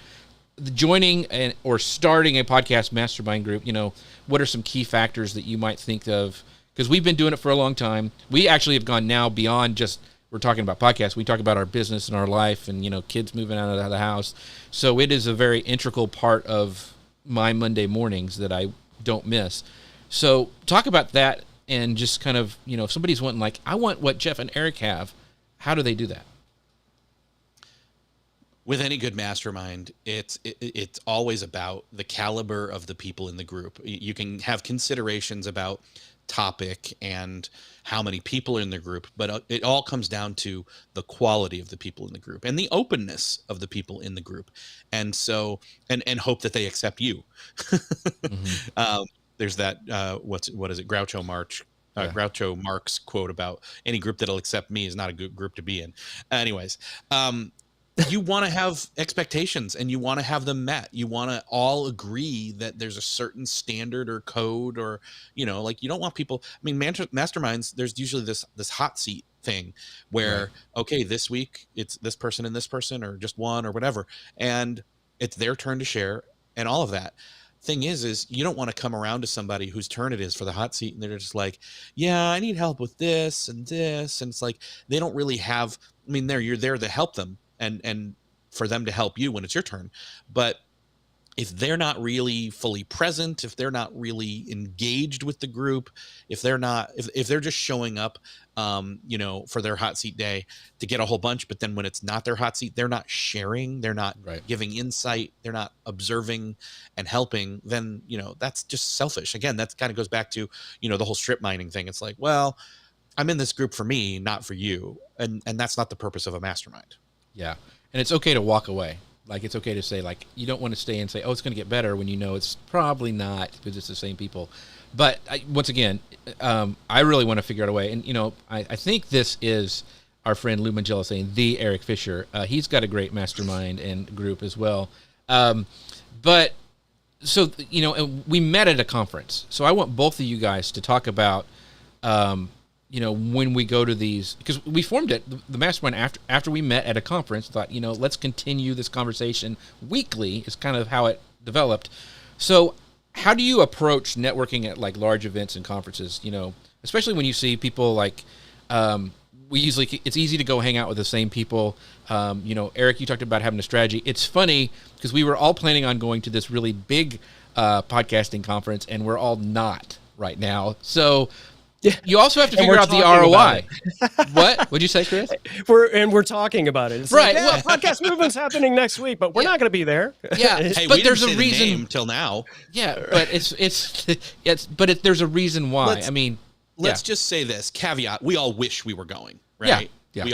joining or starting a podcast mastermind group. What are some key factors that you might think of? Because we've been doing it for a long time. We actually have gone now beyond just, we're talking about podcasts. We talk about our business and our life, and kids moving out of the house. So it is a very integral part of my Monday mornings that I don't miss. So talk about that, and just kind of, if somebody's wanting, like, I want what Jeff and Eric have, how do they do that? With any good mastermind, it's always about the caliber of the people in the group. You can have considerations about topic and how many people are in the group, but it all comes down to the quality of the people in the group and the openness of the people in the group. And so, and hope that they accept you. There's that, what is it? Groucho Marx quote about, any group that'll accept me is not a good group to be in. Anyways, you want to have expectations, and you want to have them met. You want to all agree that there's a certain standard or code, or, like, you don't want people, I mean, masterminds, there's usually this hot seat thing where, okay, this week it's this person and this person, or just one or whatever, and it's their turn to share and all of that. Thing is you don't want to come around to somebody whose turn it is for the hot seat, and they're just like, yeah, I need help with this and this. And it's like, they don't really have, I mean, you're there to help them, and for them to help you when it's your turn. But if they're not really fully present, if they're not really engaged with the group, if they're just showing up, for their hot seat day to get a whole bunch, but then when it's not their hot seat, they're not sharing, they're not giving insight, they're not observing and helping, then, that's just selfish. Again, that kind of goes back to, the whole strip mining thing. It's like, well, I'm in this group for me, not for you. And that's not the purpose of a mastermind. Yeah. And it's okay to walk away. Like, it's okay to say, like, you don't want to stay and say, oh, it's going to get better, when it's probably not, because it's the same people. But once again, I really want to figure out a way. And, I think this is our friend Lou Mangello saying, the Erik Fisher. He's got a great mastermind and group as well. But so, we met at a conference. So I want both of you guys to talk about, when we go to these, because we formed it, the mastermind, after we met at a conference, thought, let's continue this conversation weekly, is kind of how it developed. So how do you approach networking at, like, large events and conferences, especially when you see people like, it's easy to go hang out with the same people. Eric, you talked about having a strategy. It's funny because we were all planning on going to this really big podcasting conference, and we're all not right now. So you also have to figure out the ROI. What would you say, Chris? We're talking about it. It's right. Like, podcast movement's happening next week, but we're not going to be there. Yeah. Hey, but there's a reason until now. Yeah, but there's a reason why. Let's just say this caveat: we all wish we were going, right? Yeah. We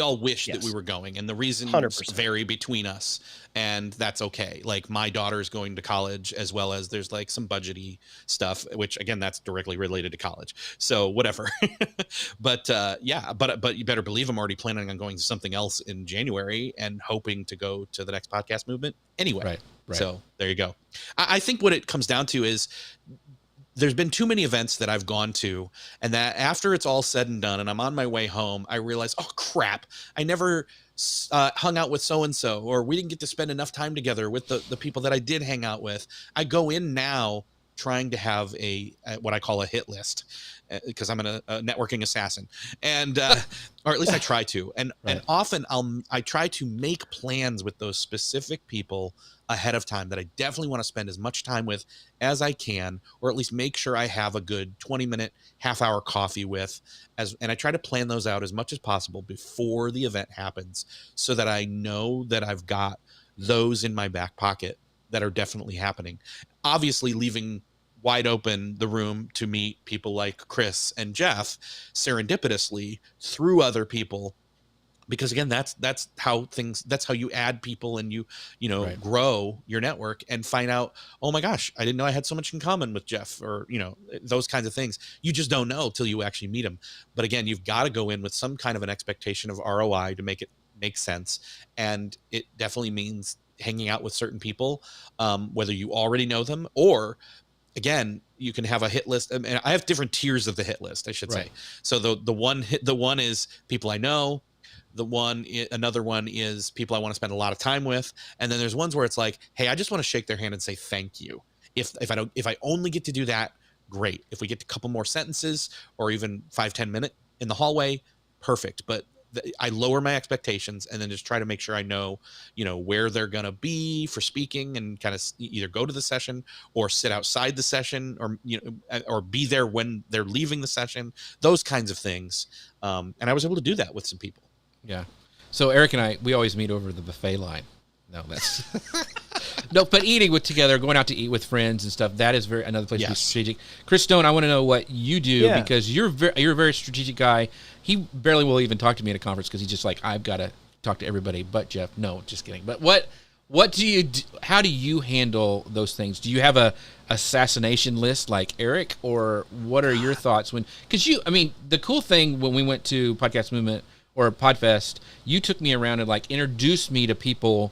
all wish that we were going, and the reasons 100%. vary between us, and that's okay. Like my daughter's going to college, as well as there's like some budgety stuff, which again, that's directly related to college. So whatever. But you better believe I'm already planning on going to something else in January and hoping to go to the next podcast movement anyway. Right. So there you go. I think what it comes down to is there's been too many events that I've gone to, and that after it's all said and done and I'm on my way home, I realize, oh crap, I never hung out with so-and-so, or we didn't get to spend enough time together with the people that I did hang out with. I go in now trying to have a what I call a hit list, because I'm a networking assassin, and or at least I try to, and often I try to make plans with those specific people ahead of time that I definitely want to spend as much time with as I can, or at least make sure I have a good 20-minute, half-hour coffee with, and I try to plan those out as much as possible before the event happens, so that I know that I've got those in my back pocket that are definitely happening. Obviously, leaving wide open the room to meet people like Chris and Jeff serendipitously through other people, because again, that's how you add people, and you grow your network and find out, oh my gosh, I didn't know I had so much in common with Jeff, or those kinds of things. You just don't know till you actually meet him. But again, you've got to go in with some kind of an expectation of ROI to make it make sense, and it definitely means hanging out with certain people, whether you already know them, or again, you can have a hit list. And I have different tiers of the hit list, I should say. So the one is people I know. Another one is people I want to spend a lot of time with. And then there's ones where it's like, hey, I just want to shake their hand and say thank you. If I only get to do that, great. If we get a couple more sentences, or even 5-10 minutes in the hallway, perfect. But I lower my expectations, and then just try to make sure I know, where they're going to be for speaking, and kind of either go to the session or sit outside the session, or be there when they're leaving the session, those kinds of things. And I was able to do that with some people. Yeah. So Eric and we always meet over the buffet line. No, that's no, but eating together, going out to eat with friends and stuff, that is another place to be strategic. Chris Stone, I want to know what you do, because you're a very strategic guy. He barely will even talk to me at a conference, because he's just like, I've got to talk to everybody but Jeff. No, just kidding. But what do you do? How do you handle those things? Do you have a assassination list like Eric, or what are your thoughts because the cool thing when we went to Podcast Movement or Podfest, you took me around and introduced me to people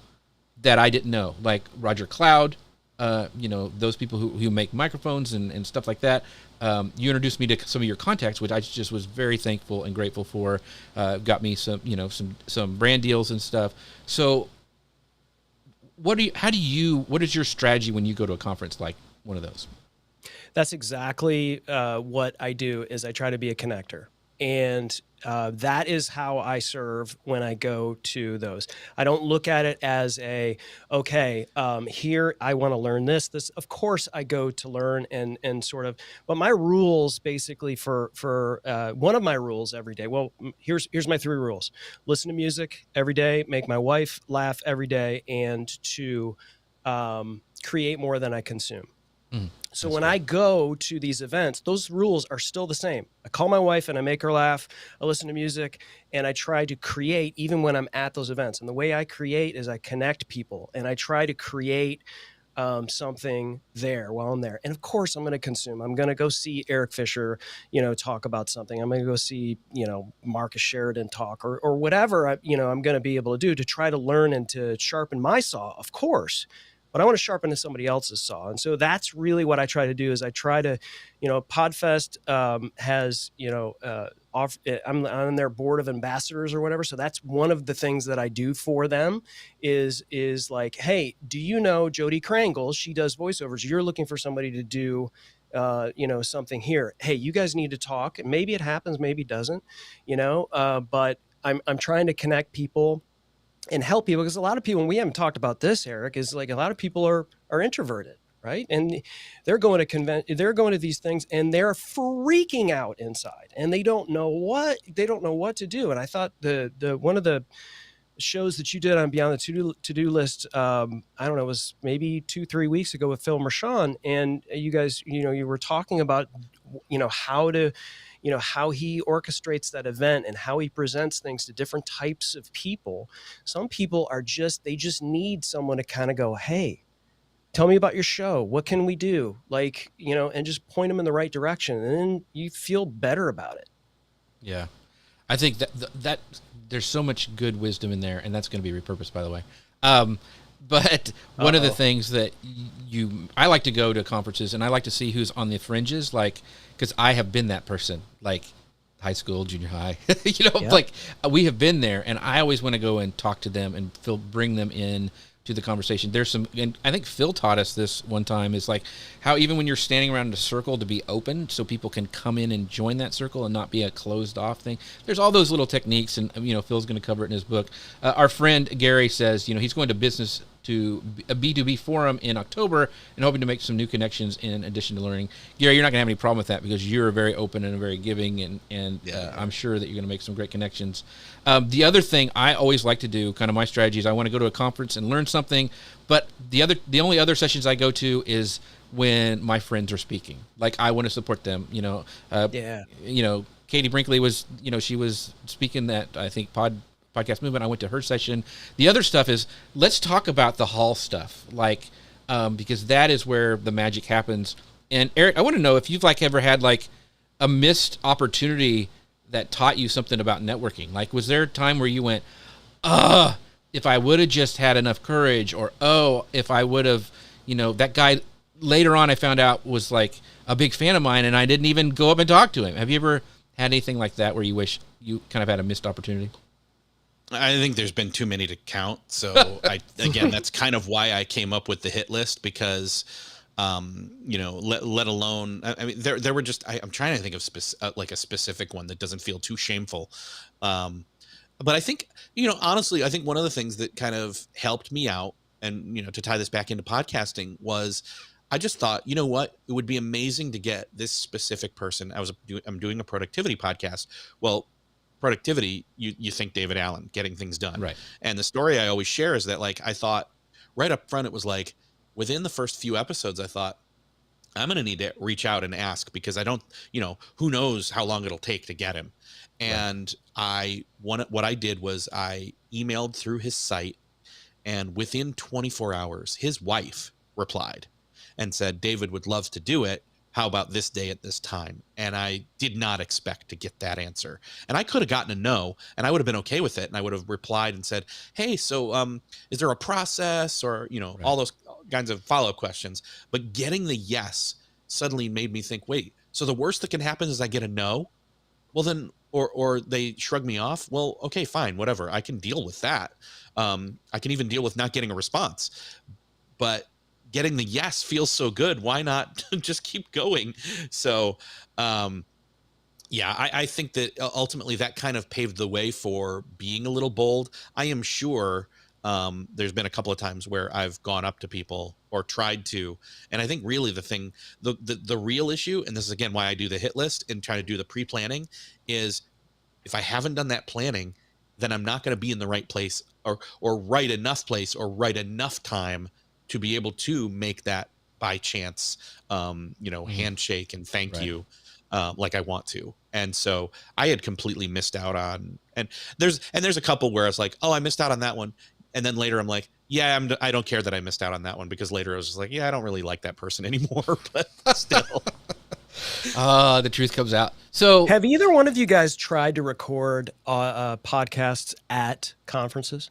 that I didn't know, like Roger Cloud, those people who make microphones and stuff like that. You introduced me to some of your contacts, which I just was very thankful and grateful for. Got me some brand deals and stuff. So what is your strategy when you go to a conference like one of those? That's exactly what I do. Is I try to be a connector. And that is how I serve when I go to those. I don't look at it as here I want to learn this. Of course I go to learn and sort of, but my rules basically for one of my rules every day. Well, here's my 3 rules: listen to music every day, make my wife laugh every day, and to create more than I consume. So when I go to these events, those rules are still the same. I call my wife and I make her laugh. I listen to music, and I try to create even when I'm at those events. And the way I create is I connect people, and I try to create something there while I'm there. And of course I'm going to consume. I'm going to go see Erik Fisher, talk about something. I'm going to go see, Marcus Sheridan talk or whatever I'm going to be able to do to try to learn and to sharpen my saw, of course. But I want to sharpen somebody else's saw. And so that's really what I try to do. Is I try to, Podfest has, I'm on their board of ambassadors or whatever. So that's one of the things that I do for them is like, hey, do you know Jody Krangle? She does voiceovers. You're looking for somebody to do, something here. Hey, you guys need to talk. Maybe it happens, maybe it doesn't, but I'm trying to connect people and help people, because a lot of people, and we haven't talked about this, Eric, is like a lot of people are introverted, right? And they're going to these things and they're freaking out inside and they don't know what to do. And I thought the one of the shows that you did on Beyond the To-Do List, I don't know, it was maybe 2-3 weeks ago with Phil Mershon, and you guys, you were talking about, how he orchestrates that event and how he presents things to different types of people. Some people they just need someone to kind of go, hey, tell me about your show. What can we do? Like, and just point them in the right direction. And then you feel better about it. Yeah. I think that there's so much good wisdom in there, and that's going to be repurposed, by the way. But one of the things that I like to go to conferences, and I like to see who's on the fringes, like, because I have been that person, like high school, junior high, like we have been there, and I always want to go and talk to them and bring them in to the conversation. There's some, and I think Phil taught us this one time, is like how even when you're standing around in a circle, to be open so people can come in and join that circle and not be a closed off thing. There's all those little techniques, and Phil's going to cover it in his book. Our friend Gary says, he's going to a B2B forum in October and hoping to make some new connections in addition to learning. Gary, you're not going to have any problem with that because you're very open and very giving, and I'm sure that you're going to make some great connections. The other thing I always like to do, kind of my strategy, is I want to go to a conference and learn something, but the only other sessions I go to is when my friends are speaking. Like, I want to support them, Katie Brinkley was, she was speaking that, I think, podcast movement. I went to her session. The other stuff is, let's talk about the hall stuff, like, because that is where the magic happens. And Eric, I want to know if you've ever had a missed opportunity that taught you something about networking. Like, was there a time where you went, if I would have just had enough courage, or, if I would have, that guy later on I found out was like a big fan of mine and I didn't even go up and talk to him. Have you ever had anything like that where you wish you kind of had a missed opportunity? I think there's been too many to count. So that's kind of why I came up with the hit list, because, let alone, I mean, there were just, I'm trying to think of a specific one that doesn't feel too shameful. But I think, honestly, I think one of the things that kind of helped me out, and, to tie this back into podcasting, was I just thought, you know what, it would be amazing to get this specific person. I'm doing a productivity podcast. Well, productivity, you think David Allen, getting things done. Right. And the story I always share is that, I thought right up front, it was within the first few episodes, I thought, I'm going to need to reach out and ask, because I don't, who knows how long it'll take to get him. And what I did was I emailed through his site, and within 24 hours, his wife replied and said, David would love to do it. How about this day at this time? And I did not expect to get that answer. And I could have gotten a no, and I would have been okay with it. And I would have replied and said, hey, so is there a process, or, all those kinds of follow-up questions. But getting the yes suddenly made me think, wait, so the worst that can happen is I get a no? Well, then, or they shrug me off. Well, okay, fine, whatever. I can deal with that. I can even deal with not getting a response. But getting the yes feels so good. Why not just keep going? So, I think that ultimately that kind of paved the way for being a little bold. I am sure there's been a couple of times where I've gone up to people or tried to, and I think really the real issue, and this is again why I do the hit list and try to do the pre-planning, is if I haven't done that planning, then I'm not going to be in the right place or right enough place or right enough time to be able to make that by chance, handshake and thank you, like I want to. And so I had completely missed out on, and there's a couple where I was like, oh, I missed out on that one. And then later I'm like, I don't care that I missed out on that one, because later I was just like, I don't really like that person anymore, but still. The truth comes out. So have either one of you guys tried to record podcasts at conferences?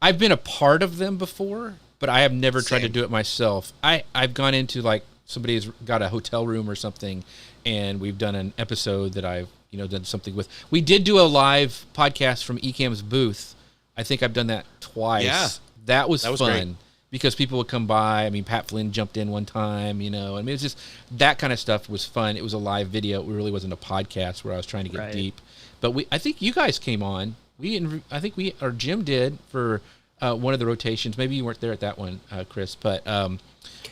I've been a part of them before, but I have never tried to do it myself. I've gone into somebody's got a hotel room or something, and we've done an episode that I've done something with. We did do a live podcast from Ecamm's booth. I think I've done that twice. Yeah, that was fun great. Because people would come by. I mean, Pat Flynn jumped in one time. It's just that kind of stuff was fun. It was a live video. It really wasn't a podcast where I was trying to get deep. But I think you guys came on. Jim did for one of the rotations. Maybe you weren't there at that one, Chris, but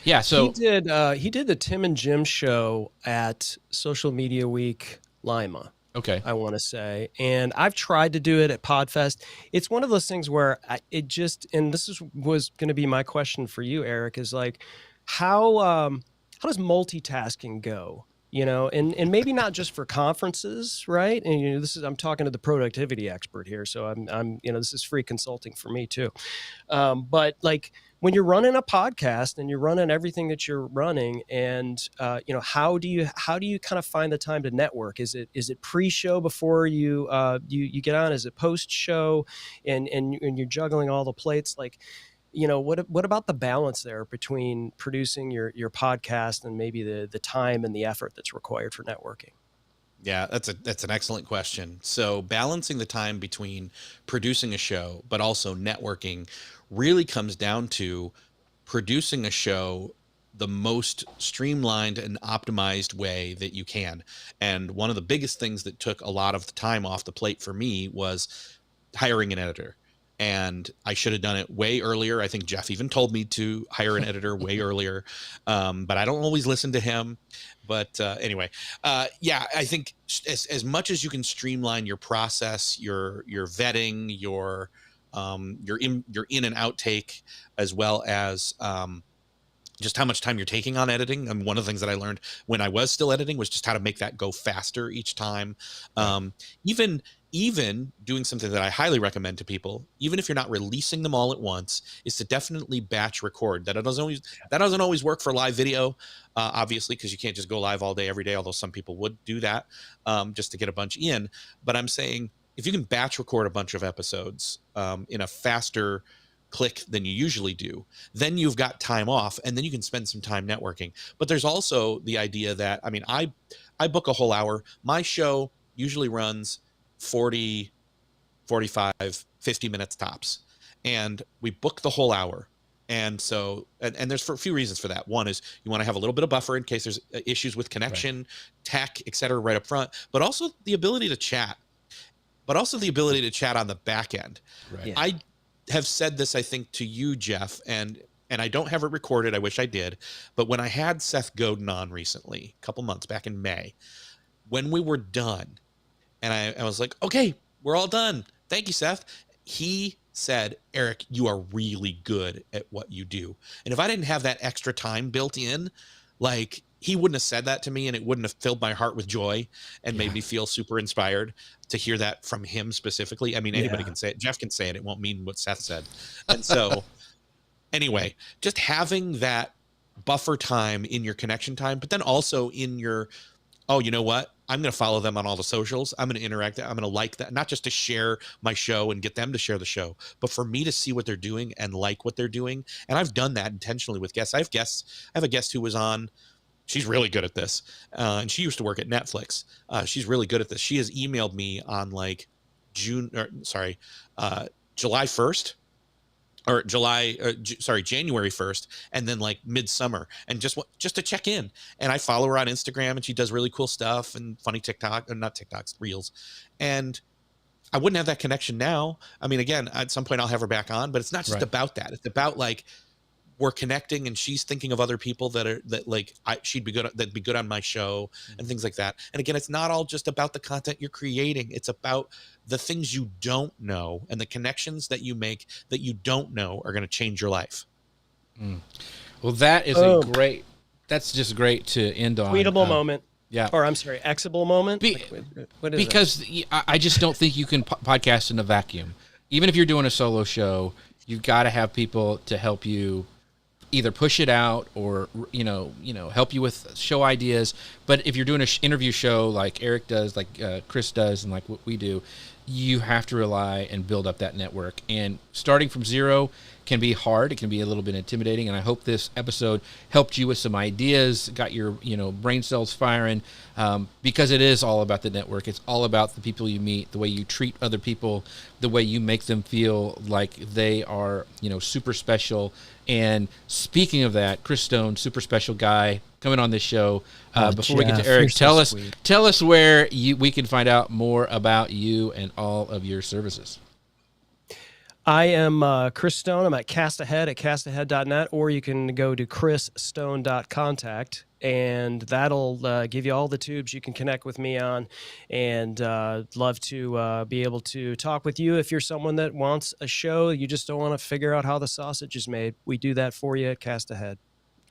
yeah. So he did the Tim and Jim show at Social Media Week Lima. Okay. I want to say, and I've tried to do it at Podfest. It's one of those things where and this was going to be my question for you, Eric, is like, how does multitasking go? And maybe not just for conferences, right? And I'm talking to the productivity expert here, so I'm this is free consulting for me too. But like, when you're running a podcast and you're running everything that you're running, and how do you kind of find the time to network? Is it pre-show before you get on? Is it post-show, and you're juggling all the plates? Like, what about the balance there between producing your podcast and maybe the time and the effort that's required for networking? Yeah, that's an excellent question. So balancing the time between producing a show but also networking really comes down to producing a show the most streamlined and optimized way that you can. And one of the biggest things that took a lot of the time off the plate for me was hiring an editor. And I should have done it way earlier. I think Jeff even told me to hire an editor way earlier, but I don't always listen to him. But anyway, yeah, I think as much as you can streamline your process, your vetting, your in and outtake, as well as just how much time you're taking on editing. And one of the things that I learned when I was still editing was just how to make that go faster each time. Even doing something that I highly recommend to people, even if you're not releasing them all at once, is to definitely batch record. That doesn't always work for live video, obviously, because you can't just go live all day, every day, although some people would do that just to get a bunch in. But I'm saying, if you can batch record a bunch of episodes in a faster click than you usually do, then you've got time off, and then you can spend some time networking. But there's also the idea that, I mean, I book a whole hour. My show usually runs 40, 45, 50 minutes tops. And we book the whole hour. And so, and there's a few reasons for that. One is you want to have a little bit of buffer in case there's issues with connection, tech, et cetera, right up front, but also the ability to chat, on the back end. Right. Yeah. I have said this, I think, to you, Jeff, and I don't have it recorded. I wish I did. But when I had Seth Godin on recently, a couple months back in May, when we were done, and I was like, okay, we're all done. Thank you, Seth. He said, Eric, you are really good at what you do. And if I didn't have that extra time built in, like, he wouldn't have said that to me, and it wouldn't have filled my heart with joy and made me feel super inspired to hear that from him specifically. I mean, anybody can say it. Jeff can say it. It won't mean what Seth said. And so anyway, just having that buffer time in your connection time, but then also in your, oh, you know what? I'm going to follow them on all the socials. I'm going to interact. I'm going to like that, not just to share my show and get them to share the show, but for me to see what they're doing and like what they're doing. And I've done that intentionally with guests. I have a guest who was on. She's really good at this. And she used to work at Netflix. She's really good at this. She has emailed me on like July 1st. January 1st, and then like midsummer, and just to check in. And I follow her on Instagram, and she does really cool stuff and funny not TikToks, reels. And I wouldn't have that connection now. I mean, again, at some point I'll have her back on, but it's not just about that. It's about like, we're connecting, and she's thinking of other people that'd be good on my show and things like that. And again, it's not all just about the content you're creating. It's about the things you don't know and the connections that you make that you don't know are going to change your life. Well, that is that's just great to end on. Tweetable moment. Yeah. Or I'm sorry, Xable moment. What is because that? I just don't think you can podcast in a vacuum. Even if you're doing a solo show, you've got to have people to help you either push it out or, help you with show ideas. But if you're doing an interview show like Eric does, like Chris does, and like what we do, you have to rely and build up that network. And starting from zero can be hard. It can be a little bit intimidating. And I hope this episode helped you with some ideas, got your, brain cells firing, because it is all about the network. It's all about the people you meet, the way you treat other people, the way you make them feel like they are, super special. And speaking of that, Chris Stone, super special guy, coming on this show. Before we get to Eric, tell us where we can find out more about you and all of your services. I am Chris Stone. I'm at castahead@castahead.net, or you can go to chrisstone.contact, and that'll give you all the tubes you can connect with me on, and love to be able to talk with you if you're someone that wants a show. You just don't want to figure out how the sausage is made. We do that for you at Cast Ahead.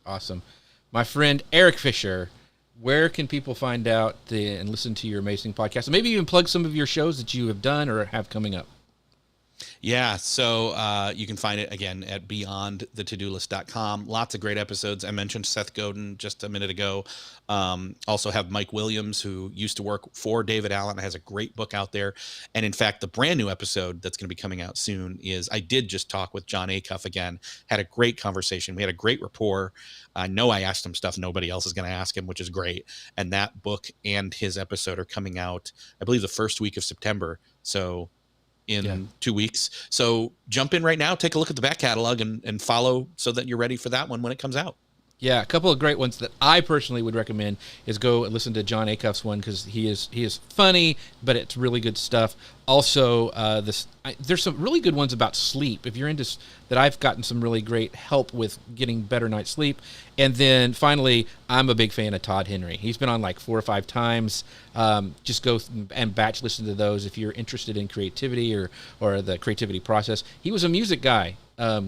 Awesome. My friend Erik Fisher, where can people find out and listen to your amazing podcast? And maybe even plug some of your shows that you have done or have coming up. Yeah, so you can find it again at beyondthetodolist.com. Lots of great episodes. I mentioned Seth Godin just a minute ago. Also have Mike Williams, who used to work for David Allen, has a great book out there. And in fact, the brand new episode that's going to be coming out soon is I did just talk with John Acuff again. Had a great conversation. We had a great rapport. I know I asked him stuff nobody else is going to ask him, which is great. And that book and his episode are coming out, I believe, the first week of September. So in 2 weeks. So jump in right now, take a look at the back catalog and follow so that you're ready for that one when it comes out. Yeah, a couple of great ones that I personally would recommend is go and listen to John Acuff's one, because he is funny, but it's really good stuff. Also, there's some really good ones about sleep. If you're into that, I've gotten some really great help with getting better night's sleep. And then finally, I'm a big fan of Todd Henry. He's been on like 4 or 5 times. Just go and batch listen to those if you're interested in creativity or the creativity process. He was a music guy,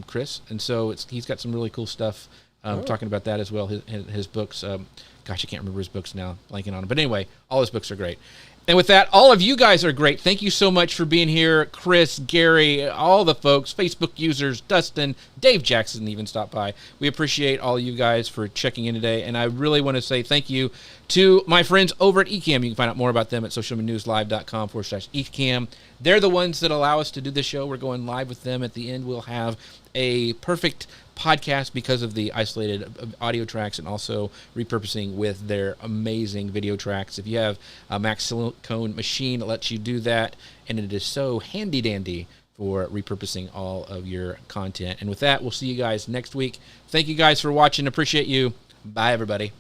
Chris, and so he's got some really cool stuff. Talking about that as well, his books. Gosh, I can't remember his books now, blanking on them. But anyway, all his books are great. And with that, all of you guys are great. Thank you so much for being here. Chris, Gary, all the folks, Facebook users, Dustin, Dave Jackson even stopped by. We appreciate all you guys for checking in today. And I really want to say thank you to my friends over at Ecamm. You can find out more about them at socialnewslive.com/Ecamm. They're the ones that allow us to do this show. We're going live with them. At the end, we'll have a perfect podcast because of the isolated audio tracks and also repurposing with their amazing video tracks. If you have a Mac Silicone machine, it lets you do that, and it is so handy dandy for repurposing all of your content. And with that, we'll see you guys next week. Thank you guys for watching. Appreciate you. Bye, everybody.